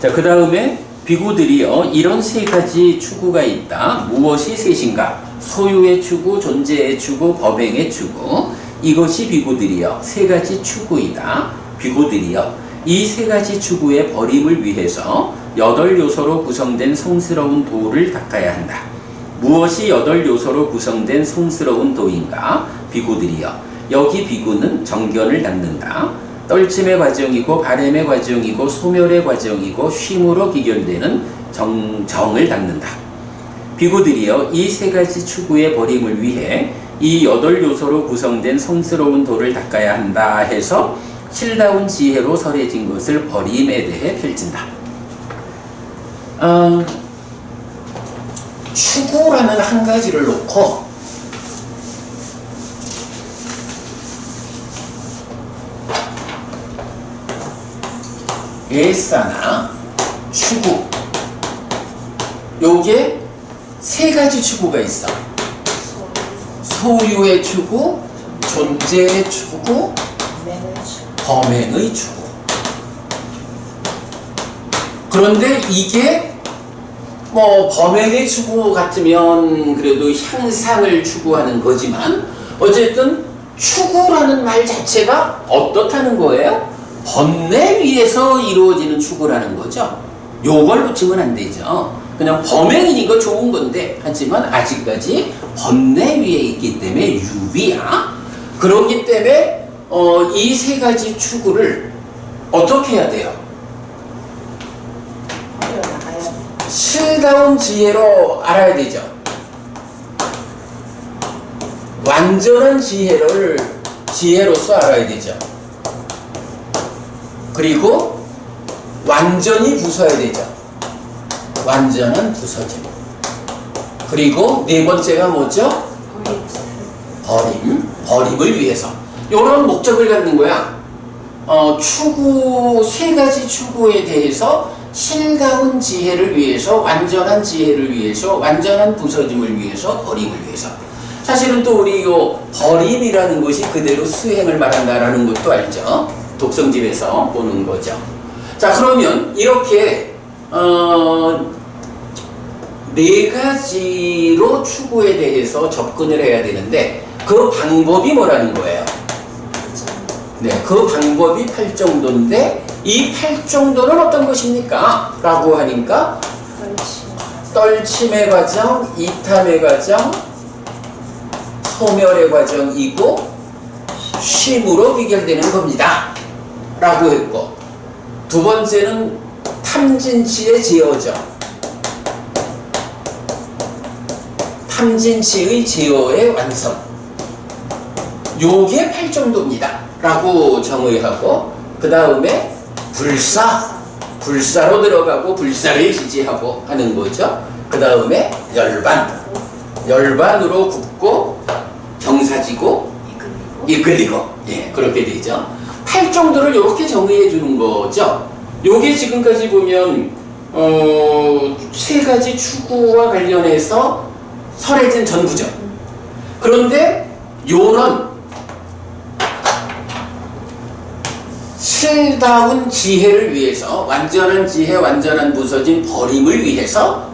자, 그 다음에 비구들이여 이런 세 가지 추구가 있다. 무엇이 셋인가? 소유의 추구, 존재의 추구, 범행의 추구. 이것이 비구들이여 세 가지 추구이다. 비구들이여 이 세 가지 추구의 버림을 위해서 8요소로 구성된 성스러운 도를 닦아야 한다. 무엇이 8요소로 구성된 성스러운 도인가? 비구들이여 여기 비구는 정견을 닦는다. 떨침의 과정이고 바램의 과정이고 소멸의 과정이고 쉼으로 기결되는 정을 닦는다. 비구들이여 이 세 가지 추구의 버림을 위해 이 8요소로 구성된 성스러운 도를 닦아야 한다 해서 실다운 지혜로 설해진 것을 버림에 대해 펼친다. 추구라는 한 가지를 놓고 예사나 추구 요게 세 가지 추구가 있어. 소유의 추구, 존재의 추구, 범행의 추구. 그런데 이게 범행의 추구 같으면 그래도 향상을 추구하는 거지만 어쨌든 추구라는 말 자체가 어떻다는 거예요? 번뇌 위에서 이루어지는 추구라는 거죠. 요걸 놓치면 안 되죠. 그냥 범행이니까 좋은 건데 하지만 아직까지 번뇌 위에 있기 때문에 유비야. 그렇기 때문에 이 세 가지 추구를 어떻게 해야 돼요? 실다운 지혜로 알아야 되죠. 완전한 지혜로서 알아야 되죠. 그리고 완전히 부숴야 되죠. 완전한 부서짐. 그리고 네 번째가 뭐죠? 버림을 위해서. 이런 목적을 갖는 거야. 세 가지 추구에 대해서 실다운 지혜를 위해서, 완전한 지혜를 위해서, 완전한 부서짐을 위해서, 버림을 위해서. 사실은 또 우리 요 버림이라는 것이 그대로 수행을 말한다라는 것도 알죠. 독성집에서 보는 거죠. 자, 그러면 이렇게 네 가지로 추구에 대해서 접근을 해야 되는데 그 방법이 뭐라는 거예요? 네, 그 방법이 팔정도인데 이 팔정도는 어떤 것입니까? 라고 하니까 떨침의 과정, 이탐의 과정, 소멸의 과정이고 쉼으로 비결되는 겁니다. 라고 했고, 두 번째는 탐진치의 제어죠. 탐진치의 제어의 완성. 요게 팔정도입니다. 라고 정의하고, 그 다음에 불사로 들어가고 불사를 지지하고 하는 거죠. 그 다음에 열반으로 굽고 경사지고 이끌리고, 예, 그렇게 되죠. 팔정도를 이렇게 정의해 주는 거죠. 요게 지금까지 보면 세 가지 추구와 관련해서 설해진 전부죠. 그런데 요런 실다운 지혜를 위해서, 완전한 지혜, 완전한 부서진 버림을 위해서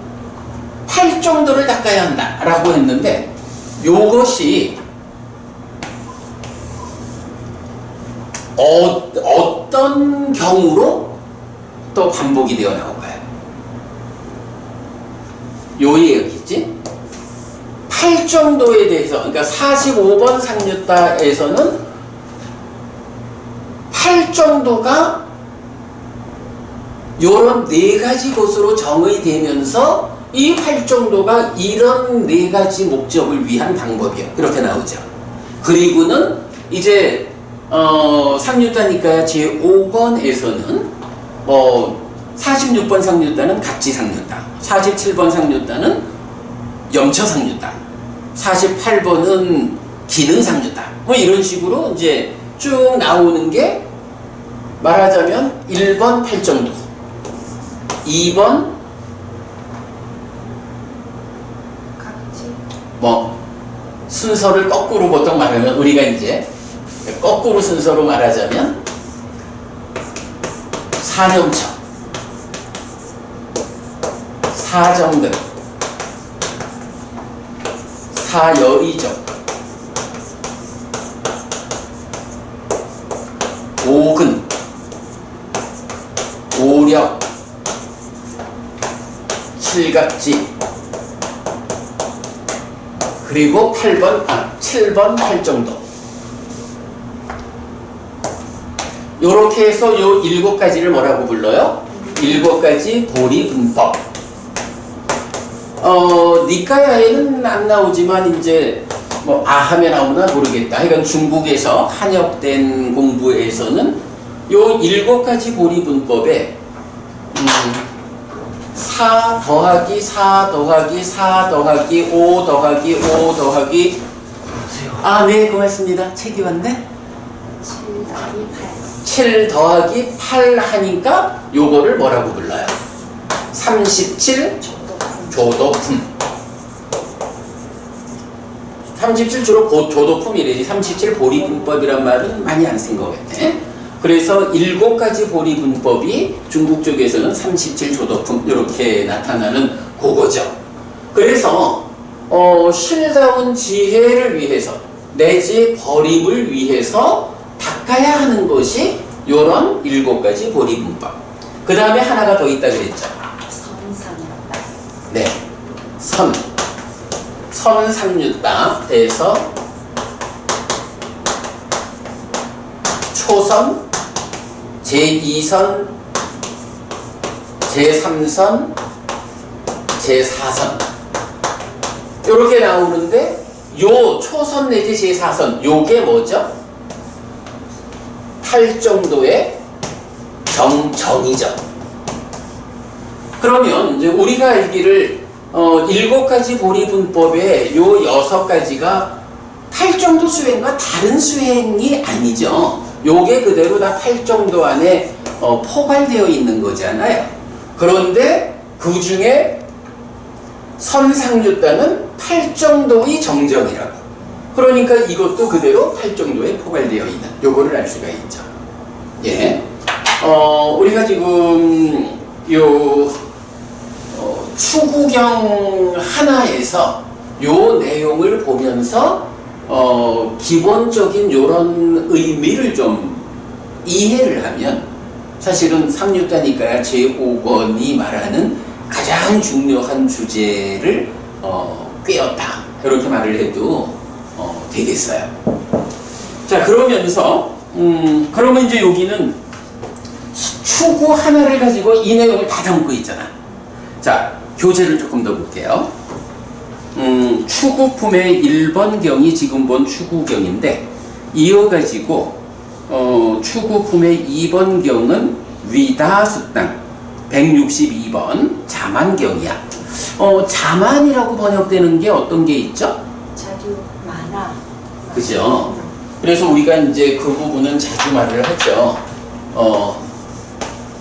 팔정도를 닦아야 한다 라고 했는데, 요것이 어떤 경우로 또 반복이 되어 나올까요? 요 얘기겠지? 팔정도에 대해서, 그러니까 45번 상류다에서는 팔정도가 요런 네 가지 것으로 정의되면서 이 팔정도가 이런 네 가지 목적을 위한 방법이요. 이렇게 나오죠. 그리고는 이제 상류다니까 제5권에서는 46번 상류다는 갑지상류다, 47번 상류다는 염처상류다, 48번은 기능상류다, 뭐 이런 식으로 이제 쭉 나오는 게, 말하자면 1번 팔정도, 2번 각지. 뭐 순서를 거꾸로 보통 말하면, 우리가 이제 거꾸로 순서로 말하자면 사념처, 사정등, 사여의적, 오근, 오력, 칠갑지, 그리고 7번 팔정도. 요렇게 해서 요 7가지를 뭐라고 불러요? 7가지 보리분법. 니까야에는 안 나오지만 이제 뭐 하면 나오나 모르겠다. 그러니까 중국에서 한역된 공부에서는 요 7가지 보리분법에 4 더하기 4 더하기 4 더하기 5 더하기 5 더하기, 네, 고맙습니다. 책이 왔네. 7 더하기 8. 7 더하기 8 하니까 요거를 뭐라고 불러요? 37 조도품. 37 주로 조도품이래지. 37 보리분법이란 말은 많이 안 쓴 것 같아. 그래서 7가지 보리분법이 중국 쪽에서는 37 조도품 이렇게 나타나는 그거죠. 그래서 실다운 지혜를 위해서, 내지 버림을 위해서 닦아야 하는 것이 요런 7가지 보리분법. 그 다음에 하나가 더 있다 그랬죠. 선상이었다. 네, 선상류다에서 초선, 제2선, 제3선, 제4선 요렇게 나오는데, 요 초선 내지 제4선 요게 뭐죠? 팔정도의 정이죠. 그러면 이제 우리가 알기를 7가지 보리분법에 요 6가지가 팔정도 수행과 다른 수행이 아니죠. 요게 그대로 다 팔정도 안에 포괄되어 있는 거잖아요. 그런데 그 중에 선상류다는 팔정도의 정정이라고. 그러니까 이것도 그대로 팔정도에 포괄되어 있는, 요거를 알 수가 있죠. 예. 우리가 지금 요 추구경 하나에서 요 내용을 보면서 기본적인 요런 의미를 좀 이해를 하면, 사실은 상류다니까 제5권이 말하는 가장 중요한 주제를 꿰었다, 이렇게 말을 해도 되겠어요. 자, 그러면서 그러면 이제 여기는 추구 하나를 가지고 이 내용을 다 담고 있잖아. 자, 교재를 조금 더 볼게요. 추구품의 1번 경이 지금 본 추구경인데, 이어가지고 추구품의 2번 경은 위다수당 162번 자만경이야. 자만이라고 번역되는 게 어떤 게 있죠? 자주 많아. 그죠? 그래서 우리가 이제 그 부분은 자주 말을 하죠.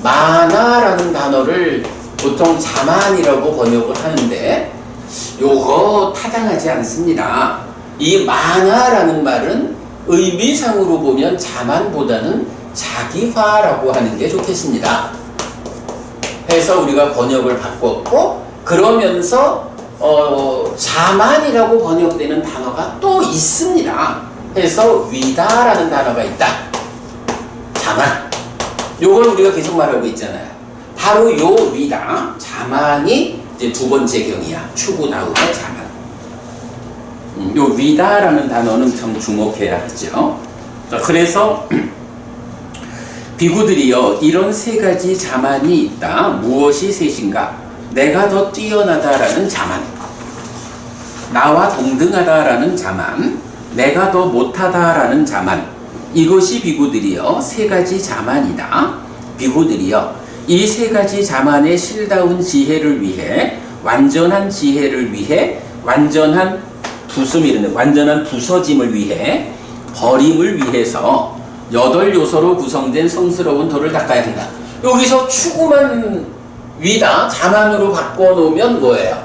만화라는 단어를 보통 자만이라고 번역을 하는데, 요거 타당하지 않습니다. 이 만화라는 말은 의미상으로 보면 자만보다는 자기화라고 하는 게 좋겠습니다. 해서 우리가 번역을 바꿨고, 그러면서 자만이라고 번역되는 단어가 또 있습니다. 해서 위다라는 단어가 있다. 자만. 요걸 우리가 계속 말하고 있잖아요. 바로 요 위다, 자만이 이제 두 번째 경이야. 추구 다음에 자만. 요 위다라는 단어는 참 주목해야 하죠. 자, 그래서 비구들이여 이런 세 가지 자만이 있다. 무엇이 셋인가? 내가 더 뛰어나다라는 자만, 나와 동등하다라는 자만, 내가 더 못하다라는 자만. 이것이 비구들이여 세 가지 자만이다. 비구들이여 이 세 가지 자만의 실다운 지혜를 위해, 완전한 지혜를 위해, 완전한 부서짐을 위해, 버림을 위해서 8요소로 구성된 성스러운 돌을 닦아야 한다. 여기서 추구만 위다, 자만으로 바꿔놓으면 뭐예요?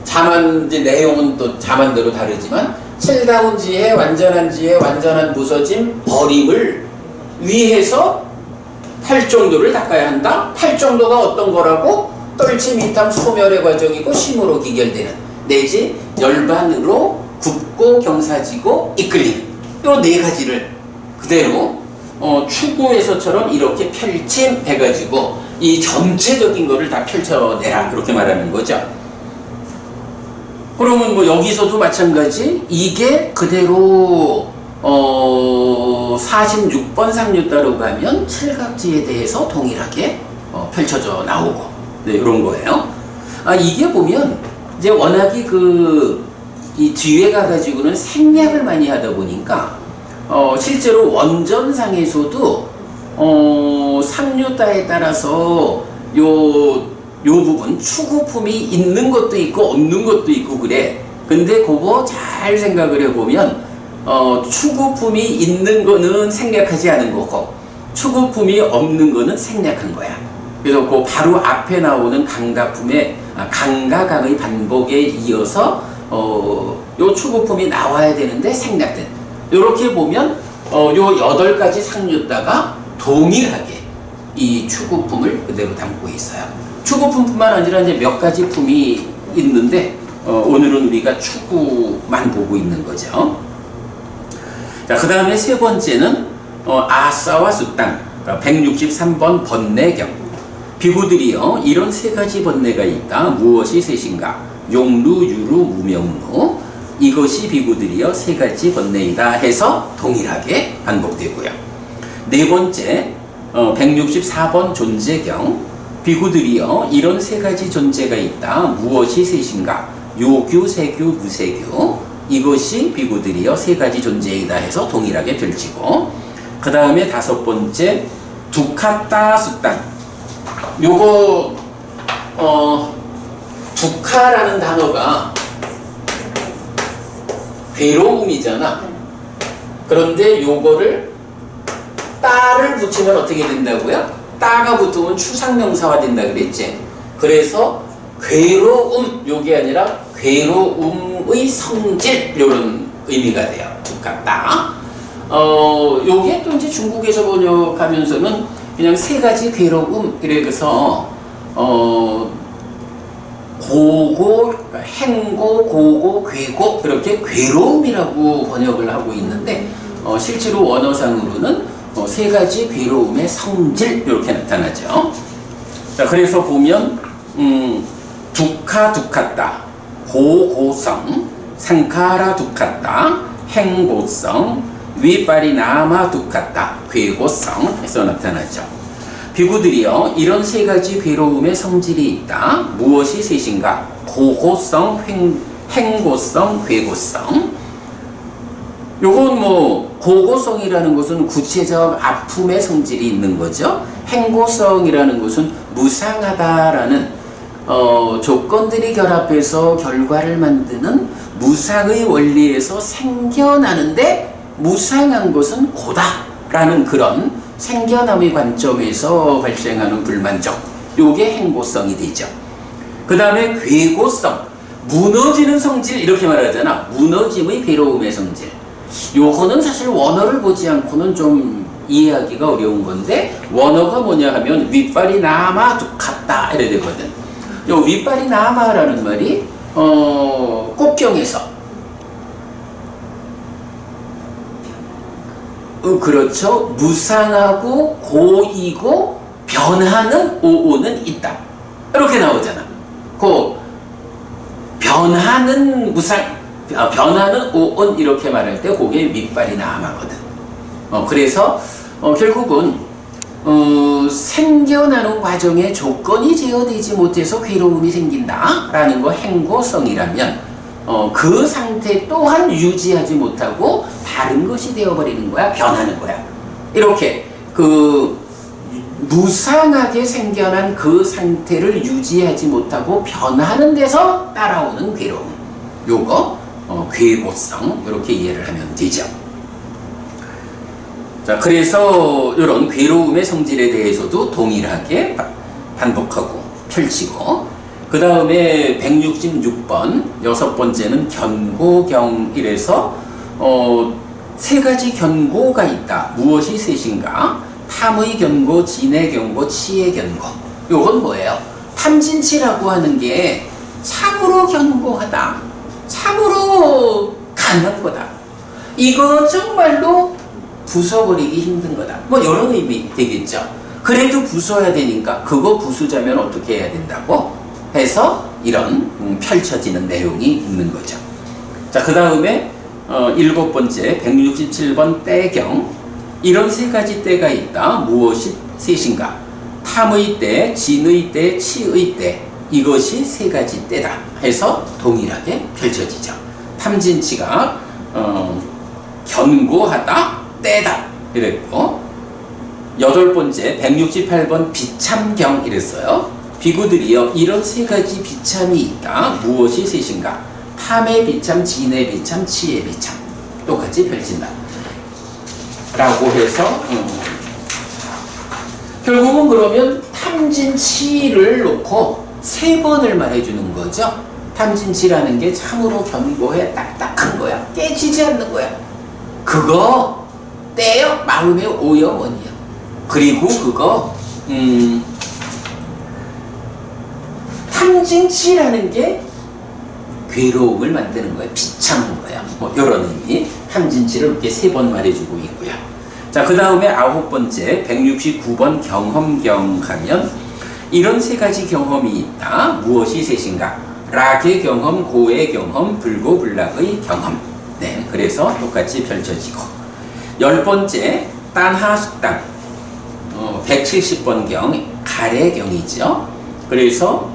자만, 이제 내용은 또 자만대로 다르지만, 실다운 지혜, 완전한 부서짐, 버림을 위해서 8정도를 닦아야 한다. 8정도가 어떤 거라고? 떨침, 이탐, 소멸의 과정이고 심으로 기결되는, 내지 열반으로 굽고 경사지고 이끌림. 요 네 가지를 그대로 추구에서처럼 이렇게 펼침해가지고 이 전체적인 거를 다 펼쳐내라, 그렇게 말하는 거죠. 그러면 뭐 여기서도 마찬가지, 이게 그대로 46번 상류따로 가면 칠각지에 대해서 동일하게 펼쳐져 나오고, 네, 이런 거예요. 이게 보면 이제 워낙이 이 뒤에 가가지고는 생략을 많이 하다 보니까 실제로 원전상에서도 상류따에 따라서 요 부분 추구품이 있는 것도 있고 없는 것도 있고 그래. 근데 그거 잘 생각을 해보면 추구품이 있는 거는 생략하지 않은 거고 추구품이 없는 거는 생략한 거야. 그래서 그 바로 앞에 나오는 강가품의 강과 강의 반복에 이어서 요 추구품이 나와야 되는데 생략된. 이렇게 보면 요 8가지 상류따가 동일하게 이 추구품을 그대로 담고 있어요. 추구품뿐만 아니라 이제 몇 가지 품이 있는데 오늘은 우리가 추구만 보고 있는 거죠. 자, 그 다음에 세 번째는 아싸와 숫당, 163번 번뇌경. 비구들이요 이런 세 가지 번뇌가 있다. 무엇이 셋인가? 용루, 유루, 무명루. 이것이 비구들이요 세 가지 번뇌이다 해서 동일하게 반복되고요. 네 번째 164번 존재경. 비구들이요 이런 세 가지 존재가 있다. 무엇이 셋인가? 요규, 세규, 무세규. 이것이 비구들이요 세 가지 존재이다 해서 동일하게 펼치고, 그 다음에 다섯 번째 두카따 숫당. 요거 두카라는 단어가 괴로움이잖아. 그런데 요거를 따를 붙이면 어떻게 된다고요? 따가 붙으면 추상명사화 된다 그랬지. 그래서 괴로움, 요게 아니라 괴로움의 성질, 요런 의미가 돼요. 두카따. 요게 또 이제 중국에서 번역하면서는 그냥 세 가지 괴로움, 그래서 고고, 행고, 고고, 괴고, 그렇게 괴로움이라고 번역을 하고 있는데 실제로 원어상으로는 세 가지 괴로움의 성질, 이렇게 나타나죠. 자, 그래서 보면 두카, 두카따, 고고성, 상카라 두카따, 행고성, 위파리나마 두카따, 괴고성 해서 나타나죠. 비구들이요 이런 세 가지 괴로움의 성질이 있다. 무엇이 셋인가? 고고성, 행고성, 괴고성. 요건 뭐 고고성이라는 것은 구체적 아픔의 성질이 있는 거죠. 행고성이라는 것은 무상하다라는 조건들이 결합해서 결과를 만드는 무상의 원리에서 생겨나는데 무상한 것은 고다라는 그런 생겨남의 관점에서 발생하는 불만족, 요게 행고성이 되죠. 그 다음에 괴고성, 무너지는 성질, 이렇게 말하잖아. 무너짐의 괴로움의 성질. 요거는 사실 원어를 보지 않고는 좀 이해하기가 어려운 건데, 원어가 뭐냐 하면 윗발이 남아 갔다 이래 되거든. 요 윗발이 남아라는 말이 꽃경에서 그렇죠. 무상하고 고이고 변하는 오온은 있다. 이렇게 나오잖아. 그 변하는 변하는 오온 이렇게 말할 때 그게 윗발이 남아거든. 그래서 결국은 생겨나는 과정에 조건이 제어되지 못해서 괴로움이 생긴다라는 거 행고성이라면 그 상태 또한 유지하지 못하고 다른 것이 되어버리는 거야. 변하는 거야. 이렇게 무상하게 생겨난 그 상태를 유지하지 못하고 변하는 데서 따라오는 괴로움. 요거 괴고성 이렇게 이해를 하면 되죠. 자, 그래서 이런 괴로움의 성질에 대해서도 동일하게 반복하고 펼치고, 그 다음에 166번 여섯 번째는 견고경이래서 세 가지 견고가 있다. 무엇이 셋인가? 탐의 견고, 진의 견고, 치의 견고. 요건 뭐예요? 탐진치라고 하는 게 참으로 견고하다, 참으로 강한 거다, 이거 정말로 부숴버리기 힘든 거다, 뭐 이런 의미 되겠죠. 그래도 부숴야 되니까 그거 부수자면 어떻게 해야 된다고 해서 이런 펼쳐지는 내용이 있는 거죠. 자, 그 다음에 일곱 번째 167번 때경. 이런 세 가지 때가 있다. 무엇이 셋인가? 탐의 때, 진의 때, 치의 때. 이것이 세 가지 때다 해서 동일하게 펼쳐지죠. 탐진치가 견고하다, 때다 이랬고, 여덟 번째 168번 비참경 이랬어요. 비구들이요, 이런 세 가지 비참이 있다. 무엇이 셋인가? 탐의 비참, 진의 비참, 치의 비참. 똑같이 펼친다 라고 해서 결국은 그러면 탐진치를 놓고 세 번을 말해주는 거죠. 탐진치라는 게 참으로 견고해, 딱딱한 거야, 깨지지 않는 거야. 그거 때요, 마음의 오염원이야. 그리고 그거 탐진치라는 게 괴로움을 만드는 거야, 비참한 거야. 뭐 이런 의미. 탐진치를 이렇게 세 번 말해주고 있고요. 자, 그 다음에 아홉 번째 169번 경험경 하면 이런 세 가지 경험이 있다. 무엇이 셋인가? 락의 경험, 고의 경험, 불고불락의 경험. 네, 그래서 똑같이 펼쳐지고. 열 번째 딴하숙당 170번 경, 가래경이죠. 그래서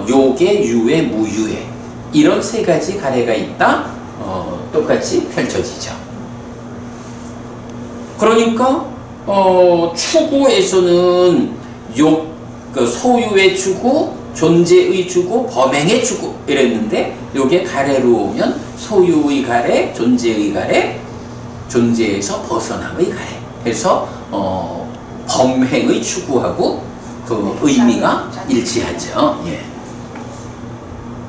요계, 유회, 무유회 이런 세 가지 가래가 있다. 똑같이 펼쳐지죠. 그러니까 추구에서는 소유의 추구, 존재의 추구, 범행의 추구 이랬는데, 요게 가래로 오면 소유의 가래, 존재의 가래, 존재에서 벗어남의 가래 해서 범행의 추구하고 그 의미가 일치하죠. 예.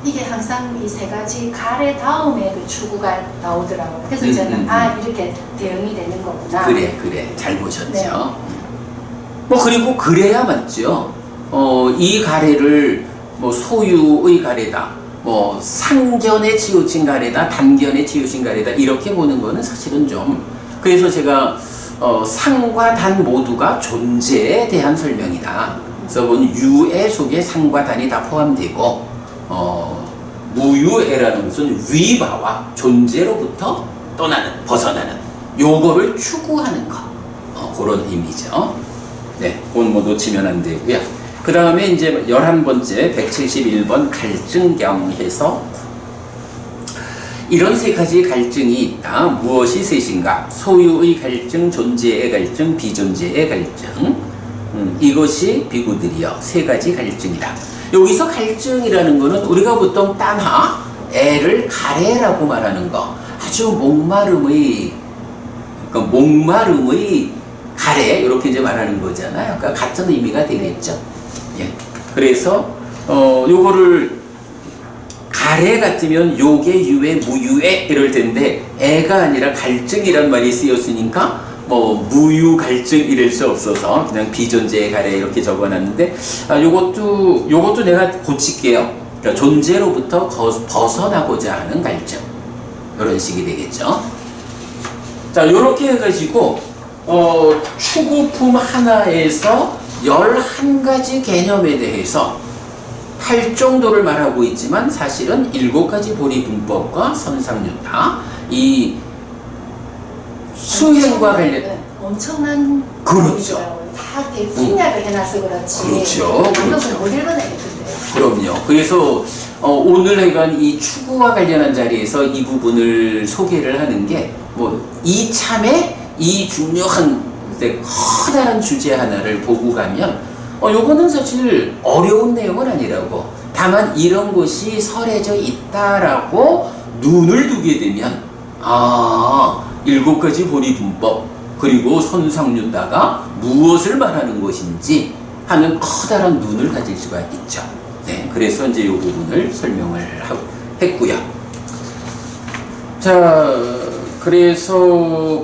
이게 항상 이 세 가지 가래 다음에 그 추구가 나오더라고요. 그래서 저는 이렇게 대응이 되는 거구나. 그래 잘 보셨죠. 네. 뭐 그리고 그래야 맞죠. 이 가래를 뭐 소유의 가래다, 뭐 상견에 치우친 가래다, 단견에 치우친 가래다 이렇게 보는 거는 사실은 좀, 그래서 제가 상과 단 모두가 존재에 대한 설명이다. 그래서 유애 속에 상과 단이 다 포함되고, 무유애라는 것은 위바와 존재로부터 떠나는, 벗어나는 요거를 추구하는 것, 그런 의미죠. 네, 그건 뭐 놓치면 안 되고요. 그 다음에 이제 11번째 171번 갈증경 해서 이런 세 가지 갈증이 있다. 무엇이 셋인가? 소유의 갈증, 존재의 갈증, 비존재의 갈증. 이것이 비구들이여 세 가지 갈증이다. 여기서 갈증이라는 거는 우리가 보통 딴하, 애를 가래라고 말하는 거, 아주 목마름의 가래 이렇게 이제 말하는 거잖아요. 그러니까 같은 의미가 되겠죠. 예. 그래서 요거를 가래 같으면 요게 유에 무유에 이럴 텐데 애가 아니라 갈증이란 말이 쓰였으니까 뭐 무유 갈증 이럴 수 없어서 그냥 비존재의 가래 이렇게 적어놨는데 요것도 내가 고칠게요. 그러니까 존재로부터 벗어나고자 하는 갈증 이런 식이 되겠죠. 자, 요렇게 해가지고 추구품 하나에서 11가지 개념에 대해서 8정도를 말하고 있지만 사실은 7가지 보리분법과 선상유타 이 수행과 관련 엄청난 그렇죠. 다 생략을 해놔서 그렇지. 그렇죠. 방금은 못 읽어내겠던데요. 그럼요. 그래서 오늘 해간 이 추구와 관련한 자리에서 이 부분을 소개를 하는 게 뭐 이참에 이 중요한 커다란 주제 하나를 보고 가면 요거는 사실 어려운 내용은 아니라고, 다만 이런 것이 설해져 있다라고 눈을 두게 되면 7가지 보리분법 그리고 선상유타가 무엇을 말하는 것인지 하는 커다란 눈을 가질 수가 있죠. 네, 그래서 이제 이 부분을 설명을 했고요. 자, 그래서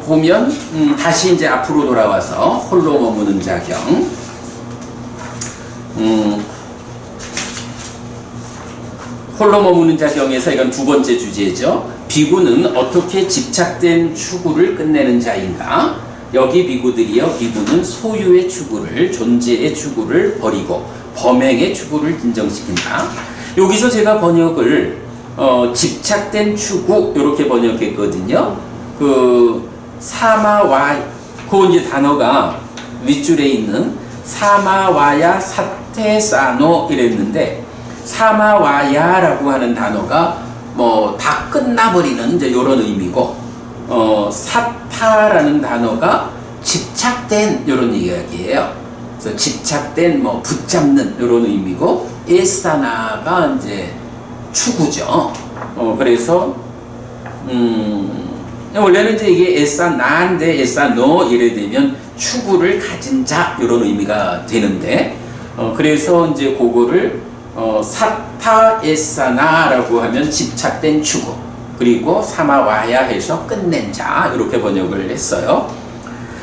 보면 다시 이제 앞으로 돌아와서 홀로 머무는 자경. 홀로 머무는 자경에서 이건 2번째 주제죠. 비구는 어떻게 집착된 추구를 끝내는 자인가? 여기 비구들이요, 비구는 소유의 추구를, 존재의 추구를 버리고 범행의 추구를 진정시킨다. 여기서 제가 번역을 집착된 추구 이렇게 번역했거든요. 그 사마와 그 이제 단어가 윗줄에 있는 사마와야 사테사노 이랬는데, 사마와야라고 하는 단어가 뭐 다 끝나버리는 이제 이런 의미고, 사타라는 단어가 집착된 이런 이야기예요. 그래서 집착된 뭐 붙잡는 이런 의미고, 에사나가 이제 추구죠. 그래서 원래는 이제 이게 에사나인데 에사노 이래 되면 추구를 가진 자 이런 의미가 되는데, 그래서 이제 그거를 사타 에사나라고 하면 집착된 추구, 그리고 사마와야 해서 끝낸 자 이렇게 번역을 했어요.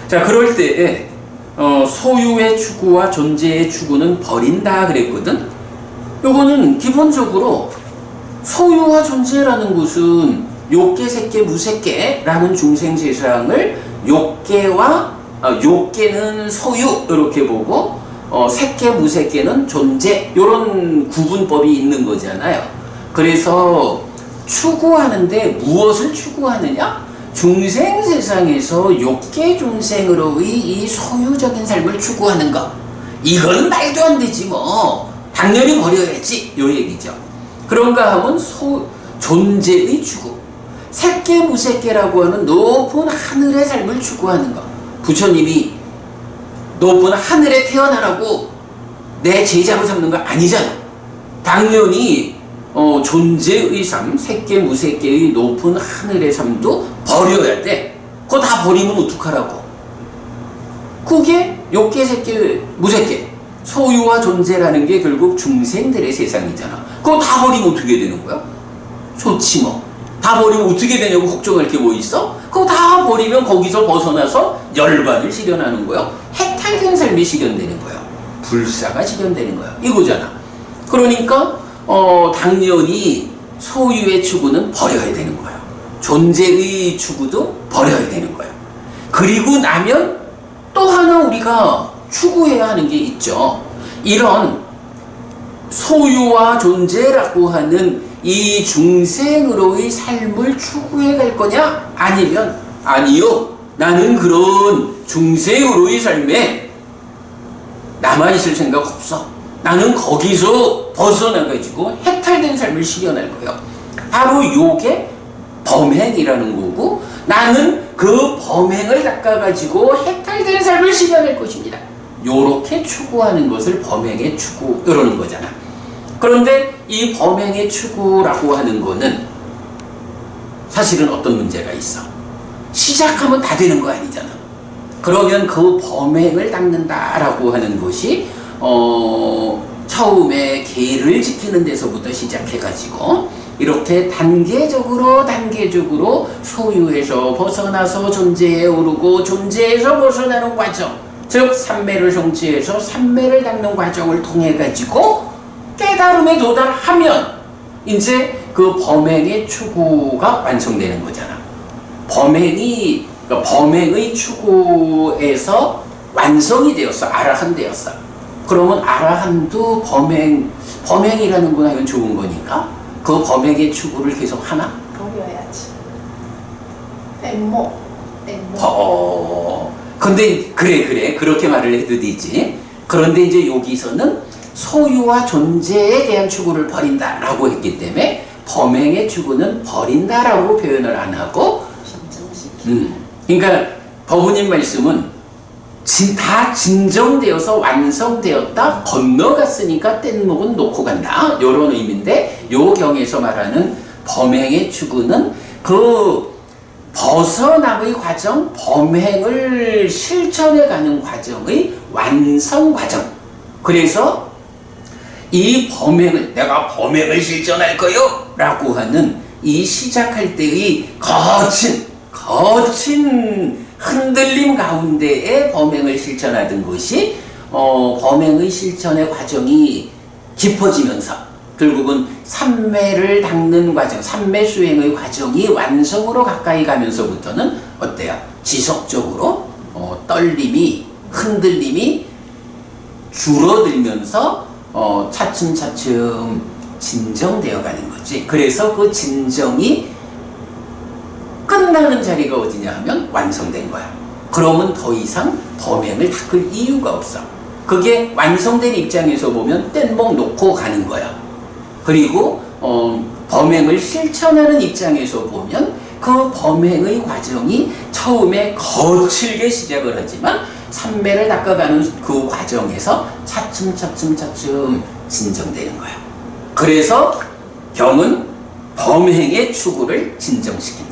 자, 그럴 때에 소유의 추구와 존재의 추구는 버린다 그랬거든. 요거는 기본적으로 소유와 존재라는 것은 욕계, 색계, 무색계라는 중생세상을 욕계는 소유 이렇게 보고 색계, 무색계는 존재 이런 구분법이 있는 거잖아요. 그래서 추구하는데 무엇을 추구하느냐? 중생세상에서 욕계 중생으로의 이 소유적인 삶을 추구하는 것, 이건 말도 안 되지 뭐 당연히 버려야지 요 얘기죠. 그런가 하면 존재의 추구, 색계 무색계라고 하는 높은 하늘의 삶을 추구하는 것. 부처님이 높은 하늘에 태어나라고 내 제자로 삼는 거 아니잖아. 당연히 존재의 삶, 색계 무색계의 높은 하늘의 삶도 버려야 돼. 그거 다 버리면 어떡하라고. 그게 욕계, 색계, 무색계, 소유와 존재라는 게 결국 중생들의 세상이잖아. 그거 다 버리면 어떻게 되는 거야? 좋지 뭐. 다 버리면 어떻게 되냐고 걱정할 게 뭐 있어? 그거 다 버리면 거기서 벗어나서 열반을 실현하는 거야. 해탈된 삶이 실현되는 거야. 불사가 실현되는 거야. 이거잖아. 그러니까 당연히 소유의 추구는 버려야 되는 거야. 존재의 추구도 버려야 되는 거야. 그리고 나면 또 하나 우리가 추구해야 하는 게 있죠. 이런 소유와 존재라고 하는 이 중생으로의 삶을 추구해 갈 거냐? 아니면 아니요, 나는 그런 중생으로의 삶에 남아있을 생각 없어. 나는 거기서 벗어나가지고 해탈된 삶을 실현할 거예요. 바로 요게 범행이라는 거고, 나는 그 범행을 닦아가지고 해탈된 삶을 실현할 것입니다. 요렇게 추구하는 것을 범행의 추구 이러는 거잖아. 그런데 이 범행의 추구라고 하는 거는 사실은 어떤 문제가 있어. 시작하면 다 되는 거 아니잖아. 그러면 그 범행을 닦는다라고 하는 것이 처음에 계를 지키는 데서부터 시작해가지고 이렇게 단계적으로 소유에서 벗어나서 존재에 오르고 존재에서 벗어나는 과정, 즉 삼매를 성취해서 삼매를 닦는 과정을 통해 가지고 깨달음에 도달하면 이제 그 범행의 추구가 완성되는 거잖아. 그러니까 범행의 추구에서 완성이 되었어. 아라한 되었어. 그러면 아라한도 범행이라는 거나 이건 좋은 거니까 그 범행의 추구를 계속 하나? 버려야지. 땡모. 근데 그래 그렇게 말을 해도 되지. 그런데 이제 여기서는 소유와 존재에 대한 추구를 버린다라고 했기 때문에 범행의 추구는 버린다라고 표현을 안 하고, 그러니까 법우님 말씀은 다 진정되어서 완성되었다, 건너갔으니까 뗏목은 놓고 간다, 이런 의미인데, 요 경에서 말하는 범행의 추구는 그 벗어남의 과정, 범행을 실천해가는 과정의 완성 과정. 그래서 이 범행을, 내가 범행을 실천할 거요 라고 하는 이 시작할 때의 거친 흔들림 가운데에 범행을 실천하던 것이 범행의 실천의 과정이 깊어지면서 결국은 삼매를 닦는 과정, 삼매 수행의 과정이 완성으로 가까이 가면서부터는 어때요? 지속적으로 떨림이, 흔들림이 줄어들면서 차츰차츰 진정되어 가는 거지. 그래서 그 진정이 끝나는 자리가 어디냐 하면 완성된 거야. 그러면 더 이상 범행을 닦을 이유가 없어. 그게 완성된 입장에서 보면 뗏목 놓고 가는 거야. 그리고 범행을 실천하는 입장에서 보면 그 범행의 과정이 처음에 거칠게 시작을 하지만 삼매를 닦아가는 그 과정에서 차츰 진정되는 거야. 그래서 경은 범행의 추구를 진정시킨다.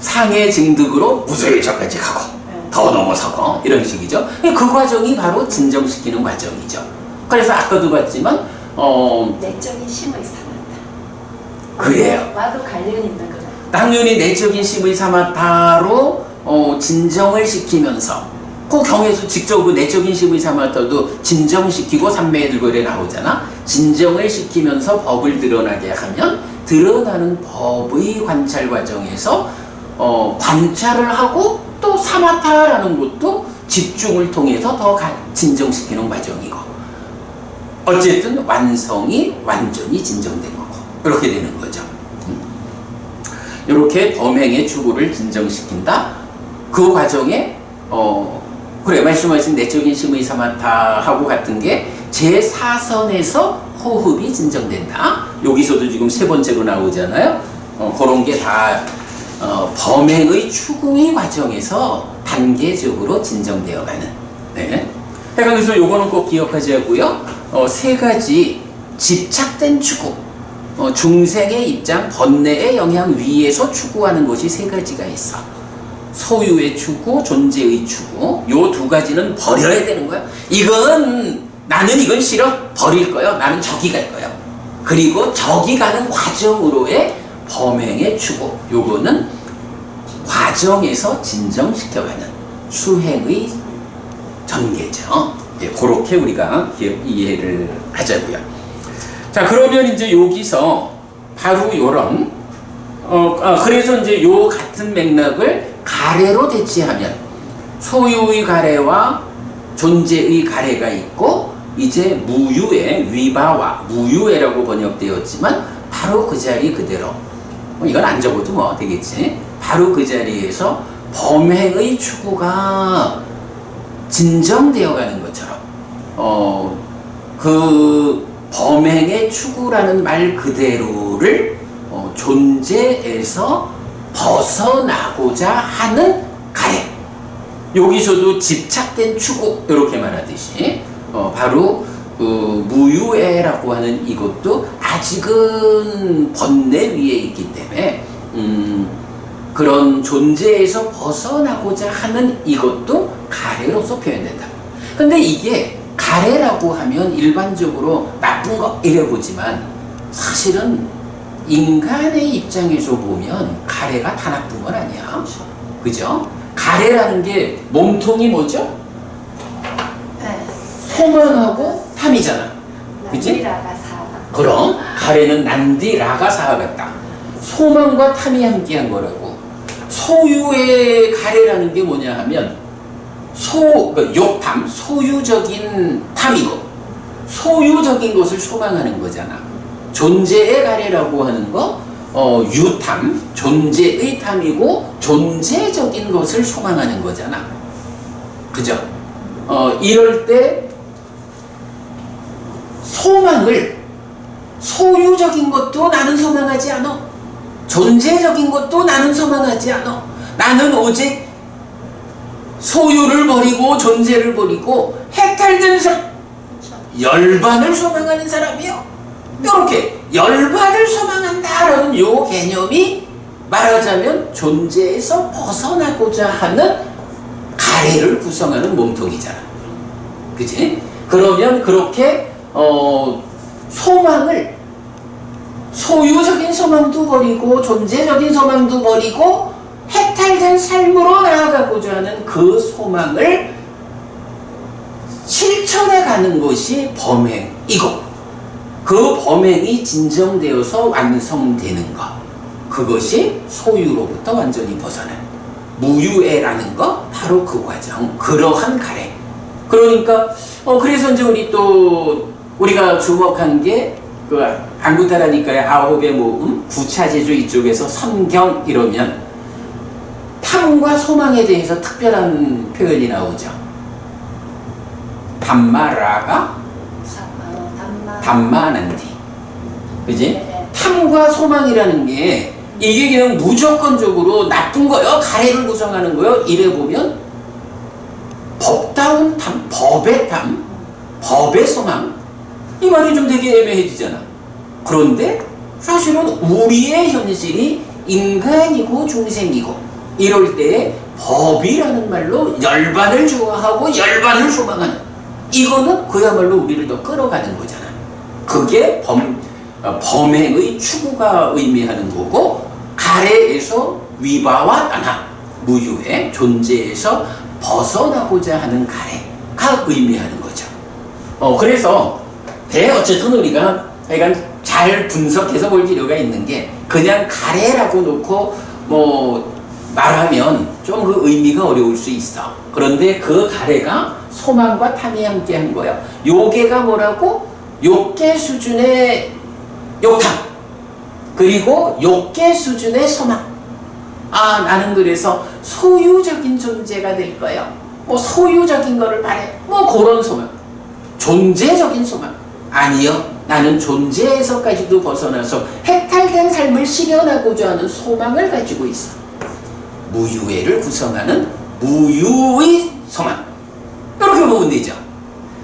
상해 증득으로 무소유처까지 가고 더 넘어서고 이런 식이죠. 그 과정이 바로 진정시키는 과정이죠. 그래서 아까도 봤지만 내적인 심의 사마타. 그래요. 와도 관련 있는 거죠. 당연히 내적인 심의 사마타로 진정을 시키면서 그 경에서 직접 그 내적인 심의 사마타도 진정시키고 삼매에 들고 이래 나오잖아. 진정을 시키면서 법을 드러나게 하면 드러나는 법의 관찰 과정에서 관찰을 하고 또 사마타라는 것도 집중을 통해서 더 진정시키는 과정이고, 어쨌든 완성이 완전히 진정된 거고 그렇게 되는 거죠. 이렇게 범행의 추구를 진정시킨다. 그 과정에 그래 말씀하신 내적인 심의 사마타하고 같은 게 제4선에서 호흡이 진정된다. 여기서도 지금 세 번째로 나오잖아요. 그런 게 다 범행의 추구의 과정에서 단계적으로 진정되어가는. 네. 그래서 요거는 꼭 기억하자고요. 세 가지 집착된 추구, 중생의 입장, 번뇌의 영향 위에서 추구하는 것이 세 가지가 있어. 소유의 추구, 존재의 추구. 요 두 가지는 버려야 되는 거야. 나는 이건 싫어. 버릴 거야. 나는 저기 갈 거야. 그리고 저기 가는 과정으로의 범행의 추구. 요거는 과정에서 진정시켜가는 수행의 전개죠. 예, 그렇게 우리가 이해를 하자고요. 자, 그러면 이제 여기서 바로 요런 그래서 이제 요 같은 맥락을 가래로 대치하면 소유의 가래와 존재의 가래가 있고, 이제 무유의 위바와 무유회라고 번역되었지만 바로 그 자리 그대로, 이건 안 적어도 뭐 되겠지. 바로 그 자리에서 범행의 추구가 진정되어 가는 것처럼 그 범행의 추구라는 말 그대로를 존재에서 벗어나고자 하는 가래, 여기서도 집착된 추구 이렇게 말하듯이 바로 그 무유애라고 하는 이것도 아직은 번뇌 위에 있기 때문에 그런 존재에서 벗어나고자 하는 이것도 가래로서 표현된다. 근데 이게 가래라고 하면 일반적으로 나쁜 거 이래 보지만 사실은 인간의 입장에서 보면 가래가 다 나쁜 건 아니야. 그죠? 가래라는 게 몸통이 뭐죠? 네. 소망하고 탐이잖아. 그치? 난디라가 사. 그럼 가래는 난디 라가사와 같다. 소망과 탐이 함께한 거라고. 소유의 가래라는 게 뭐냐 하면 그러니까 욕탐, 소유적인 탐이고 소유적인 것을 소망하는 거잖아. 존재의 가래라고 하는 거 유탐, 존재의 탐이고 존재적인 것을 소망하는 거잖아. 그죠? 이럴 때 소망을 소유적인 것도 나는 소망하지 않아. 존재적인 것도 나는 소망하지 않아. 나는 오직 소유를 버리고 존재를 버리고 해탈된 사람, 열반을 소망하는 사람이요. 이렇게 열반을 소망한다라는 요 개념이 말하자면 존재에서 벗어나고자 하는 가래를 구성하는 몸통이잖아. 그치? 그러면 그렇게 소망을 소유적인 소망도 버리고 존재적인 소망도 버리고 해탈된 삶으로 나아가고자 하는 그 소망을 실천해 가는 것이 범행이고 그 범행이 진정되어서 완성되는 것, 그것이 소유로부터 완전히 벗어난 무유애라는 것, 바로 그 과정, 그러한 가래. 그러니까 그래서 이제 우리가 주목한 게 그 안구타라니까의 아홉의 모음, 구차제조 이쪽에서 선경 이러면 탐과 소망에 대해서 특별한 표현이 나오죠. 담마라가 담마난디. 그지? 네. 탐과 소망이라는 게 이게 그냥 무조건적으로 나쁜 거요, 가래를 구성하는 거요. 이래 보면 법다운 탐, 법의 탐, 법의 소망, 이 말이 좀 되게 애매해지잖아. 그런데 사실은 우리의 현실이 인간이고 중생이고 이럴 때 법이라는 말로 열반을 좋아하고 열반을 소망하는, 이거는 그야말로 우리를 더 끌어가는 거잖아. 그게 범행의 추구가 의미하는 거고, 가래에서 위바와 따나, 무유의 존재에서 벗어나고자 하는 가래가 의미하는 거죠. 그래서 어쨌든 우리가 약간 잘 분석해서 볼 필요가 있는 게, 그냥 가래라고 놓고 말하면 좀 그 의미가 어려울 수 있어. 그런데 그 가래가 소망과 탐이 함께한 거야. 요게가 뭐라고? 욕계 수준의 욕탐, 그리고 욕계 수준의 소망. 나는 그래서 소유적인 존재가 될 거야. 소유적인 거를 바래. 그런 소망. 존재적인 소망. 아니요. 나는 존재에서까지도 벗어나서 해탈된 삶을 실현하고자 하는 소망을 가지고 있어. 무유애를 구성하는 무유의 소망. 이렇게 보면 되죠.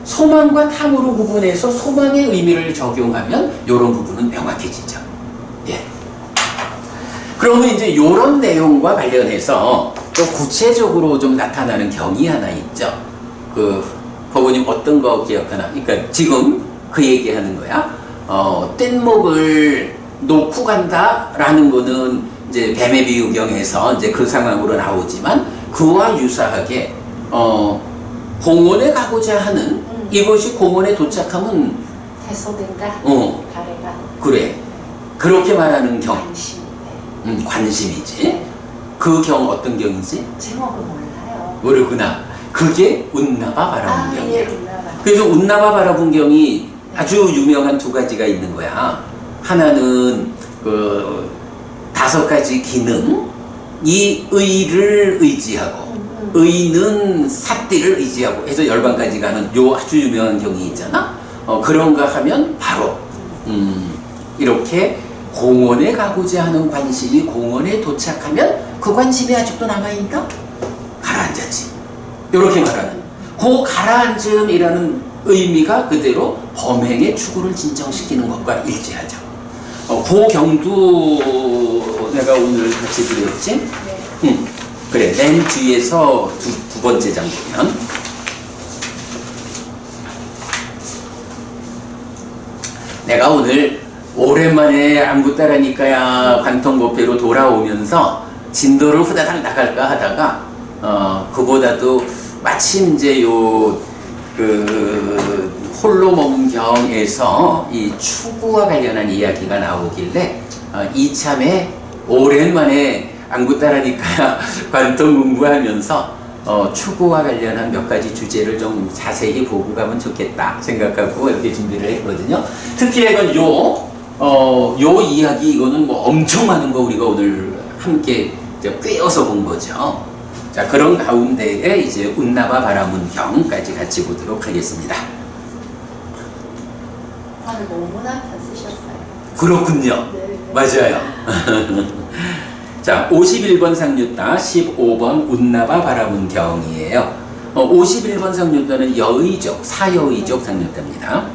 소망과 탐으로 구분해서 소망의 의미를 적용하면 이런 부분은 명확해지죠. 예. 그러면 이제 이런 내용과 관련해서 또 구체적으로 좀 나타나는 경이 하나 있죠. 버거님 어떤 거 기억하나? 그러니까 지금 그 얘기하는 거야. 뗏목을 놓고 간다라는 거는 이제 뱀의 비유경에서 이제 그 상황으로 나오지만, 그와 유사하게 공원에 가고자 하는, 이것이 공원에 도착하면 해소된다. 가래가. 그래. 그렇게 말하는 경. 관심. 관심이지. 네. 그 경 어떤 경이지? 제목을 몰라요. 모르구나. 그게 운나바 바라문경이야. 예, 운나바. 그래서 운나바 바라문경이 아주 유명한 두 가지가 있는 거야. 하나는 5가지 기능, 이 의를 의지하고, 의는 사띠를 의지하고 해서 10가지 가는 요 아주 유명한 경이 있잖아. 그런가 하면 바로 이렇게 공원에 가고자 하는 관심이 공원에 도착하면 그 관심이 아직도 남아있다? 가라앉았지. 이렇게 말하는. 그 가라앉음이라는 의미가 그대로 범행의 추구를 진정시키는 것과 일치하죠. 그 경도 내가 오늘 같이 드렸지? 네. 그래, 맨 뒤에서 두 번째 장 보면 내가 오늘 오랜만에 안구따라니까야 관통법회로 돌아오면서 진도를 후다닥 나갈까 하다가 그보다도 마침 이제 홀로 머문 경에서 이 추구와 관련한 이야기가 나오길래 이참에 오랜만에 안구따라니까야 관통 공부하면서 추구와 관련한 몇 가지 주제를 좀 자세히 보고 가면 좋겠다 생각하고 이렇게 준비를 했거든요. 특히 이건 요 이야기 이거는 뭐 엄청 많은 거 우리가 오늘 함께 이제 꿰어서 본 거죠. 자, 그런 가운데에 이제 운나바 바라문경까지 같이 보도록 하겠습니다. 오늘 너무나 잘 쓰셨어요. 그렇군요. 네. 맞아요. 자, 51번 상류따, 15번 운나바 바라문경이에요. 51번 상류따는 여의족, 사여의족 상류따입니다.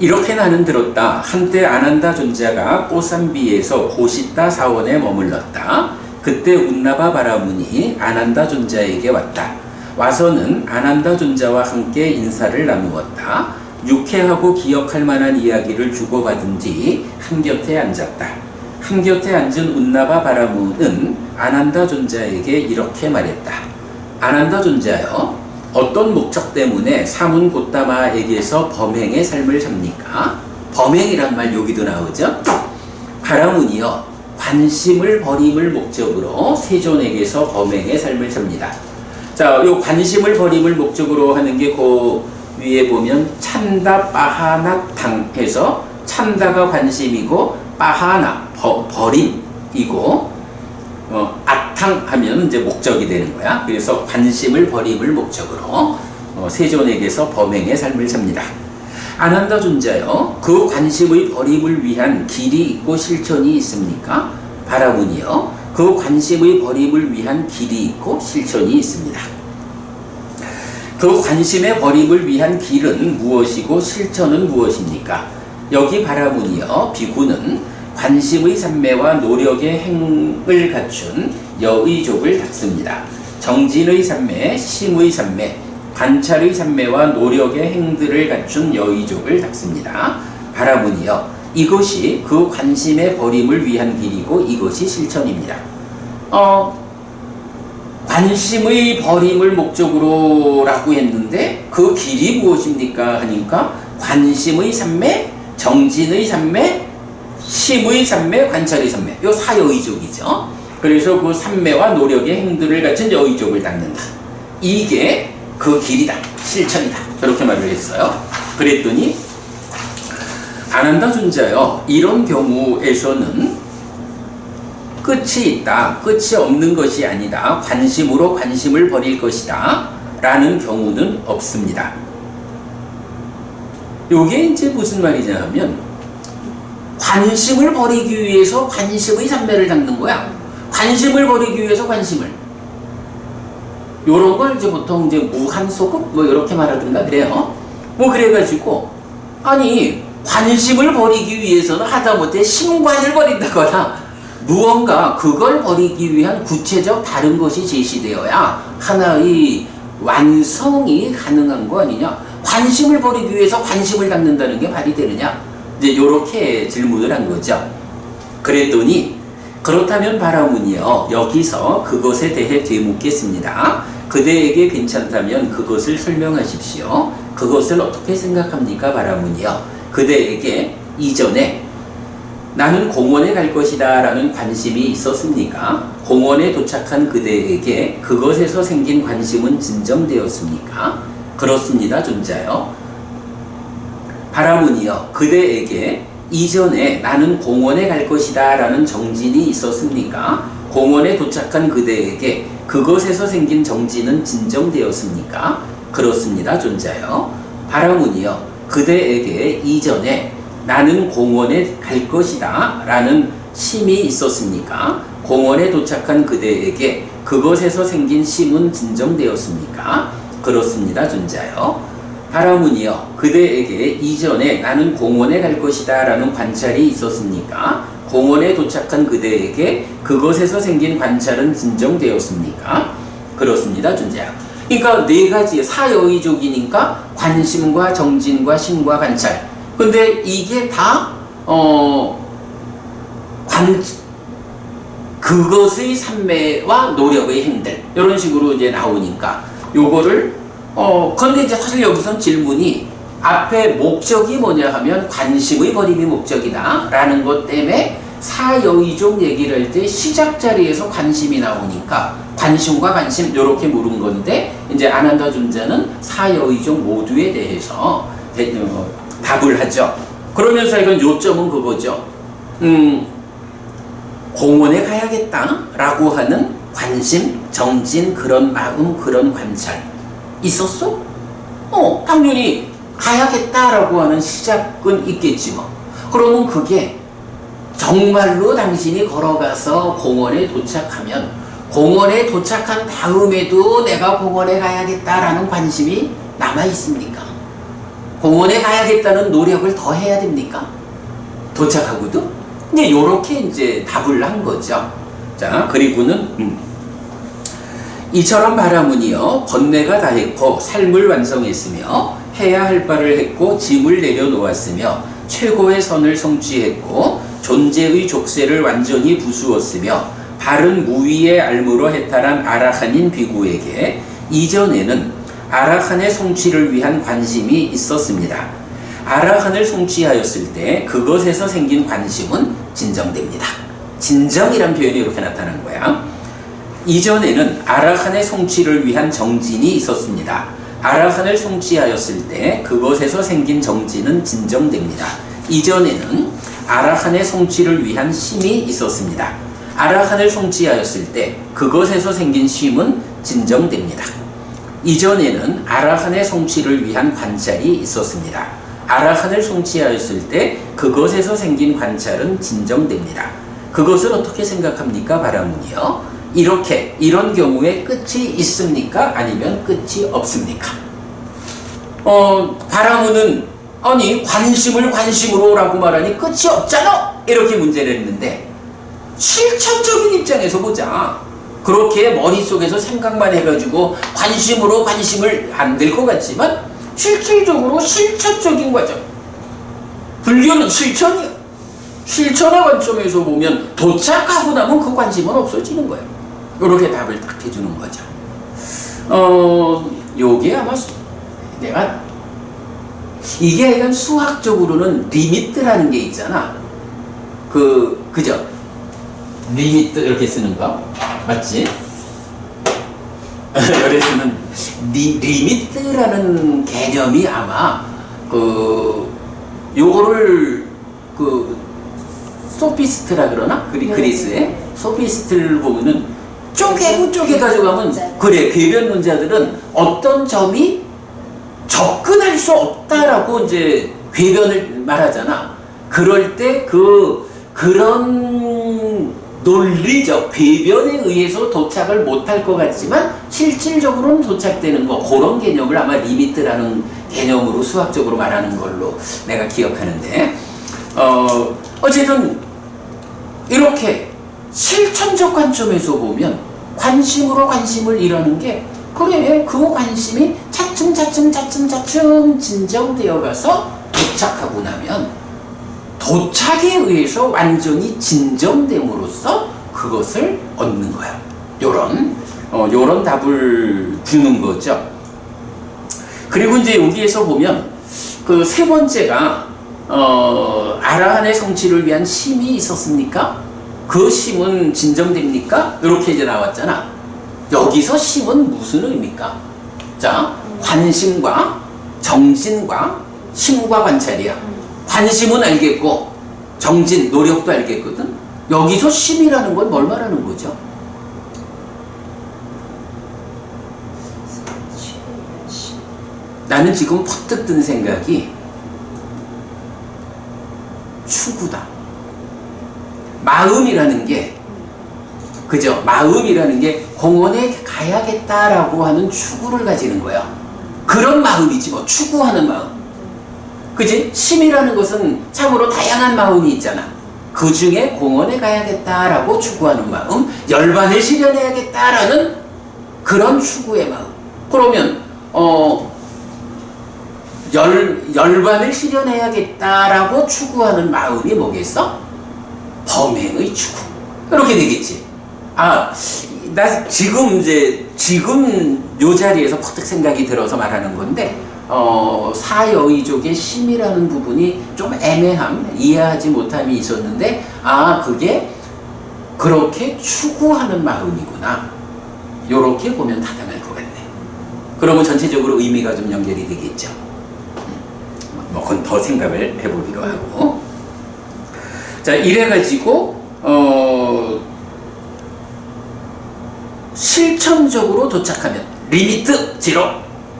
이렇게 나는 들었다. 한때 아난다 존자가 꼬산비에서 고시따 사원에 머물렀다. 그때 운나바 바라문이 아난다 존자에게 왔다. 와서는 아난다 존자와 함께 인사를 나누었다. 유쾌하고 기억할 만한 이야기를 주고받은 뒤 한곁에 앉았다. 한곁에 앉은 운나바 바라문은 아난다 존자에게 이렇게 말했다. 아난다 존자여, 어떤 목적 때문에 사문 고따마에게서 범행의 삶을 삽니까? 범행이란 말 여기도 나오죠? 바라문이여, 관심을 버림을 목적으로 세존에게서 범행의 삶을 삽니다. 자, 요 관심을 버림을 목적으로 하는 게 그 위에 보면 찬다 빠하나탕 해서 찬다가 관심이고 빠하나 버림이고 아탕 하면 이제 목적이 되는 거야. 그래서 관심을 버림을 목적으로 세존에게서 범행의 삶을 삽니다. 아난다 존자여, 그 관심의 버림을 위한 길이 있고 실천이 있습니까? 바라문이여, 그 관심의 버림을 위한 길이 있고 실천이 있습니다. 그 관심의 버림을 위한 길은 무엇이고 실천은 무엇입니까? 여기 바라문이여, 비구는 관심의 삼매와 노력의 행을 갖춘 여의족을 닦습니다. 정진의 삼매, 심의 삼매, 관찰의 삼매와 노력의 행들을 갖춘 여의족을 닦습니다. 바라문이여, 이것이 그 관심의 버림을 위한 길이고 이것이 실천입니다. 관심의 버림을 목적으로 라고 했는데 그 길이 무엇입니까? 하니까 관심의 삼매, 정진의 삼매, 심의 삼매, 관찰의 삼매, 요 사여의족이죠. 그래서 그 삼매와 노력의 행들을 갖춘 여의족을 닦는다. 이게 그 길이다, 실천이다, 그렇게 말을 했어요. 그랬더니 아난다 존자여, 이런 경우에서는 끝이 있다, 끝이 없는 것이 아니다, 관심으로 관심을 버릴 것이다 라는 경우는 없습니다. 요게 이제 무슨 말이냐 하면 관심을 버리기 위해서 관심의 삼매를 닦는 거야. 관심을 버리기 위해서 관심을. 요런 걸 이제 보통 이제 무한소급 뭐 이렇게 말하든가 그래요. 뭐 그래가지고 아니 관심을 버리기 위해서는 하다못해 심관을 버린다거나 무언가 그걸 버리기 위한 구체적 다른 것이 제시되어야 하나의 완성이 가능한 거 아니냐. 관심을 버리기 위해서 관심을 닦는다는 게 말이 되느냐. 이제 요렇게 질문을 한 거죠. 그랬더니 그렇다면 바라문이여, 여기서 그것에 대해 되묻겠습니다. 그대에게 괜찮다면 그것을 설명하십시오. 그것을 어떻게 생각합니까? 바라문이여, 그대에게 이전에 나는 공원에 갈 것이다 라는 관심이 있었습니까? 공원에 도착한 그대에게 그것에서 생긴 관심은 진정되었습니까? 그렇습니다, 존자여. 바라문이여, 그대에게 이전에 나는 공원에 갈 것이다 라는 정진이 있었습니까? 공원에 도착한 그대에게 그것에서 생긴 정진은 진정되었습니까? 그렇습니다, 존자여. 바라문이여, 그대에게 이전에 나는 공원에 갈 것이다 라는 심이 있었습니까? 공원에 도착한 그대에게 그것에서 생긴 심은 진정되었습니까? 그렇습니다, 존자여. 바라문이여, 그대에게 이전에 나는 공원에 갈 것이다 라는 관찰이 있었습니까? 공원에 도착한 그대에게 그것에서 생긴 관찰은 진정되었습니까? 그렇습니다, 존자여. 그러니까 네 가지 사여의족이니까 관심과 정진과 심과 관찰, 근데 이게 다 그것의 삶매와 노력의 행들 이런 식으로 이제 나오니까 요거를 근데 이제 사실 여기선 질문이 앞에 목적이 뭐냐 하면 관심의 버림이 목적이다 라는 것 때문에 사여의종 얘기를 할 때 시작 자리에서 관심이 나오니까 관심과 관심 이렇게 물은 건데 이제 아난다 존자는 사여의종 모두에 대해서 답을 하죠. 그러면서 이건 요점은 그거죠. 공원에 가야겠다라고 하는 관심, 정진, 그런 마음, 그런 관찰 있었어? 당연히 가야겠다라고 하는 시작은 있겠지 뭐. 그러면 그게 정말로 당신이 걸어가서 공원에 도착하면 공원에 도착한 다음에도 내가 공원에 가야겠다라는 관심이 남아 있습니까? 공원에 가야겠다는 노력을 더 해야 됩니까? 도착하고도? 이제 요렇게 이제 답을 한 거죠. 자, 그리고는 이처럼 바라문이여 번뇌가 다했고 삶을 완성했으며 해야 할 바를 했고 짐을 내려놓았으며 최고의 선을 성취했고 존재의 족쇄를 완전히 부수었으며 바른 무위의 알무로 해탈한 아라한인 비구에게 이전에는 아라한의 성취를 위한 관심이 있었습니다. 아라한을 성취하였을 때 그것에서 생긴 관심은 진정됩니다. 진정이란 표현이 이렇게 나타난 거야. 이전에는 아라한의 성취를 위한 정진이 있었습니다. 아라한을 성취하였을 때 그것에서 생긴 정진은 진정됩니다. 이전에는 아라한의 성취를 위한 심이 있었습니다. 아라한을 성취하였을 때 그것에서 생긴 심은 진정됩니다. 이전에는 아라한의 성취를 위한 관찰이 있었습니다. 아라한을 성취하였을 때 그것에서 생긴 관찰은 진정됩니다. 그것을 어떻게 생각합니까? 바라문이요. 이런 경우에 끝이 있습니까? 아니면 끝이 없습니까? 바라문은 아니 관심을 관심으로 라고 말하니 끝이 없잖아 이렇게 문제를 했는데 실천적인 입장에서 보자. 그렇게 머릿속에서 생각만 해가지고 관심으로 관심을 안 될 것 같지만 실질적으로 실천적인 과정. 불교는 실천이야. 실천의 관점에서 보면 도착하고 나면 그 관심은 없어지는 거예요. 이렇게 답을 딱 해주는 거죠. 요게 아마 내가 이게 약간 수학적으로는 리미트라는 게 있잖아. 그죠? 리미트 이렇게 쓰는 거 맞지? 그래서는 리미트라는 개념이 아마 요거를 소피스트라 그러나? 그리스의 소피스트를 보면은 쪼개 가져가면 그래 궤변론자들은 어떤 점이 접근할 수 없다라고 이제 궤변을 말하잖아. 그럴 때 그런 논리적 궤변에 의해서 도착을 못할 것 같지만 실질적으로는 도착되는 거 그런 개념을 아마 리미트라는 개념으로 수학적으로 말하는 걸로 내가 기억하는데 어쨌든 이렇게 실천적 관점에서 보면 관심으로 관심을 이루는 게 그래 그 관심이 차츰 진정되어 가서 도착하고 나면 도착에 의해서 완전히 진정됨으로써 그것을 얻는 거야. 요런 답을 주는 거죠. 그리고 이제 여기에서 보면 그 세 번째가 아라한의 성취를 위한 심이 있었습니까? 그 심은 진정됩니까? 이렇게 이제 나왔잖아. 여기서 심은 무슨 의미입니까? 자, 관심과 정진과 심과 관찰이야. 관심은 알겠고 정진, 노력도 알겠거든. 여기서 심이라는 건 뭘 말하는 거죠? 나는 지금 퍼뜩 든 생각이 추구다. 마음이라는 게 그죠? 마음이라는 게 공원에 가야겠다라고 하는 추구를 가지는 거야. 그런 마음이지 뭐 추구하는 마음. 그지? 심이라는 것은 참으로 다양한 마음이 있잖아. 그 중에 공원에 가야겠다라고 추구하는 마음, 열반을 실현해야겠다라는 그런 추구의 마음. 그러면 열반을 실현해야겠다라고 추구하는 마음이 뭐겠어? 범행의 추구. 이렇게 되겠지. 아, 나 지금 요 자리에서 퍼뜩 생각이 들어서 말하는 건데, 사여의족의 심이라는 부분이 좀 애매함, 이해하지 못함이 있었는데, 아, 그게 그렇게 추구하는 마음이구나. 요렇게 보면 타당할 것 같네. 그러면 전체적으로 의미가 좀 연결이 되겠죠. 뭐, 그건 더 생각을 해보기로 하고. 자, 이래가지고, 실천적으로 도착하면, 리미트, 지로,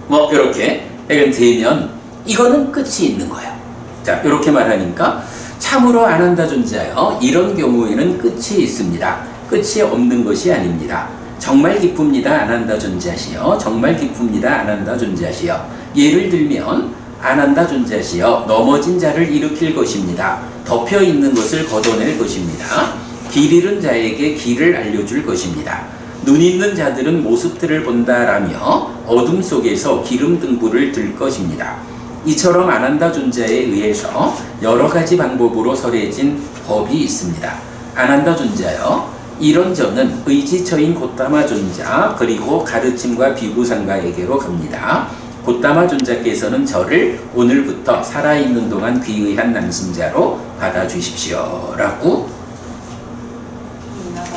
뭐, 이렇게 되면, 이거는 끝이 있는 거야. 자, 이렇게 말하니까, 참으로 안 한다 존재하여, 이런 경우에는 끝이 있습니다. 끝이 없는 것이 아닙니다. 정말 기쁩니다. 안 한다 존재하시여. 정말 기쁩니다. 안 한다 존재하시여. 예를 들면, 안 한다 존재하시여. 넘어진 자를 일으킬 것입니다. 덮여 있는 것을 걷어낼 것입니다. 길 잃은 자에게 길을 알려줄 것입니다. 눈 있는 자들은 모습들을 본다라며 어둠 속에서 기름 등불을 들 것입니다. 이처럼 안 한다 존재에 의해서 여러 가지 방법으로 설해진 법이 있습니다. 안 한다 존재하여 이런 저는 의지처인 곧다마 존자 그리고 가르침과 비구상가에게로 갑니다. 곧다마 존자께서는 저를 오늘부터 살아있는 동안 귀의한 남신자로 받아주십시오 라고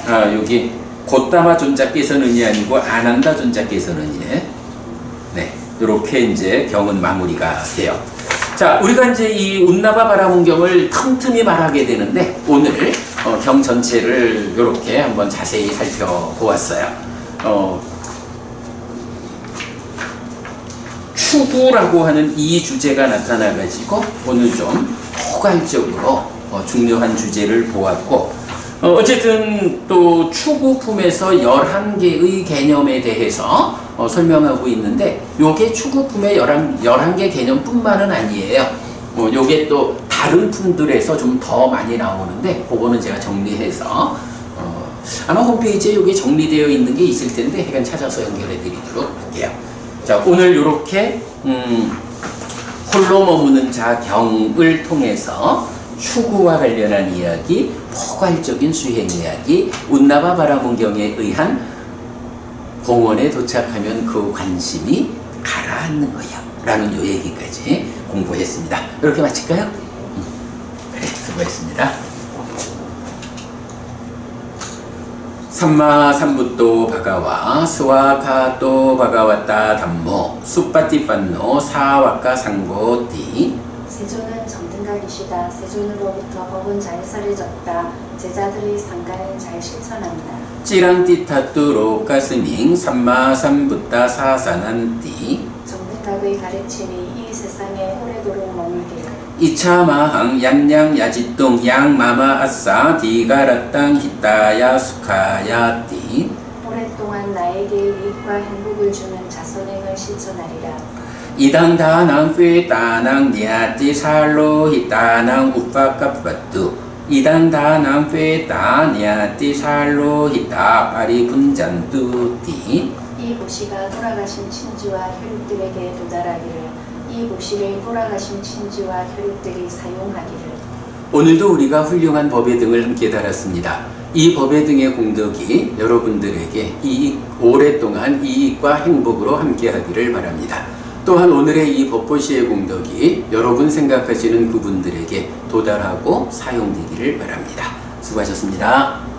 여기 곧다마 존자께서는이 아니고 안 한다 존자께서는이 네, 이렇게 이제 경은 마무리가 돼요. 자, 우리가 이제 이 운나바 바라문경을 틈틈이 말하게 되는데 오늘 경 전체를 이렇게 한번 자세히 살펴보았어요. 추구라고 하는 이 주제가 나타나가지고 오늘 좀 포괄적으로 중요한 주제를 보았고 어쨌든 또 추구품에서 11개의 개념에 대해서 설명하고 있는데 요게 추구품의 11개 개념뿐만은 아니에요. 요게 또 다른 품들에서 좀 더 많이 나오는데 그거는 제가 정리해서 아마 홈페이지에 요게 정리되어 있는 게 있을 텐데 약간 찾아서 연결해 드리도록 할게요. 자, 오늘 요렇게 홀로 머무는 자 경을 통해서 추구와 관련한 이야기, 포괄적인 수행 이야기, 운나바 바라문경에 의한 공원에 도착하면 그 관심이 가라앉는 거야 라는 요 얘기까지 공부했습니다. 이렇게 마칠까요? 그래, 수고했습니다. 삼마 삼부또 바가와 스와카또 바가와따 담모 수빠띠판노 사와카 상고띠 세존은 정등각이시다. 세존으로부터 법은 잘 설해졌다. 제자들의 상가는 잘 실천한다. 찌랑띠타뚜로 가스밍 삼마 삼부따 사사난띠 정등각의 가르침이 이 세상에 오래도록 머물게. 이차마항 얀양 야지똥 양마마 아싸 디가라땅 히타야 수카야띠 오랫동안 나에게 유익과 행복을 주는 자선행을 실천하리라. 이당다낭 꾀따낭 니아띠 살로 히따낭 우파카파뚜 이당다낭 꾀따 니아띠 살로 히따 파리 분잔뚜띠 이 보시가 돌아가신 친지와 혈육들에게 도달하기를. 이 보시를 돌아가신 친지와 혈육들이 사용하기를. 오늘도 우리가 훌륭한 법의 등을 함께 달았습니다. 이 법의 등의 공덕이 여러분들에게 오랫동안 이익과 행복으로 함께 하기를 바랍니다. 또한 오늘의 이 법보시의 공덕이 여러분 생각하시는 그분들에게 도달하고 사용되기를 바랍니다. 수고하셨습니다.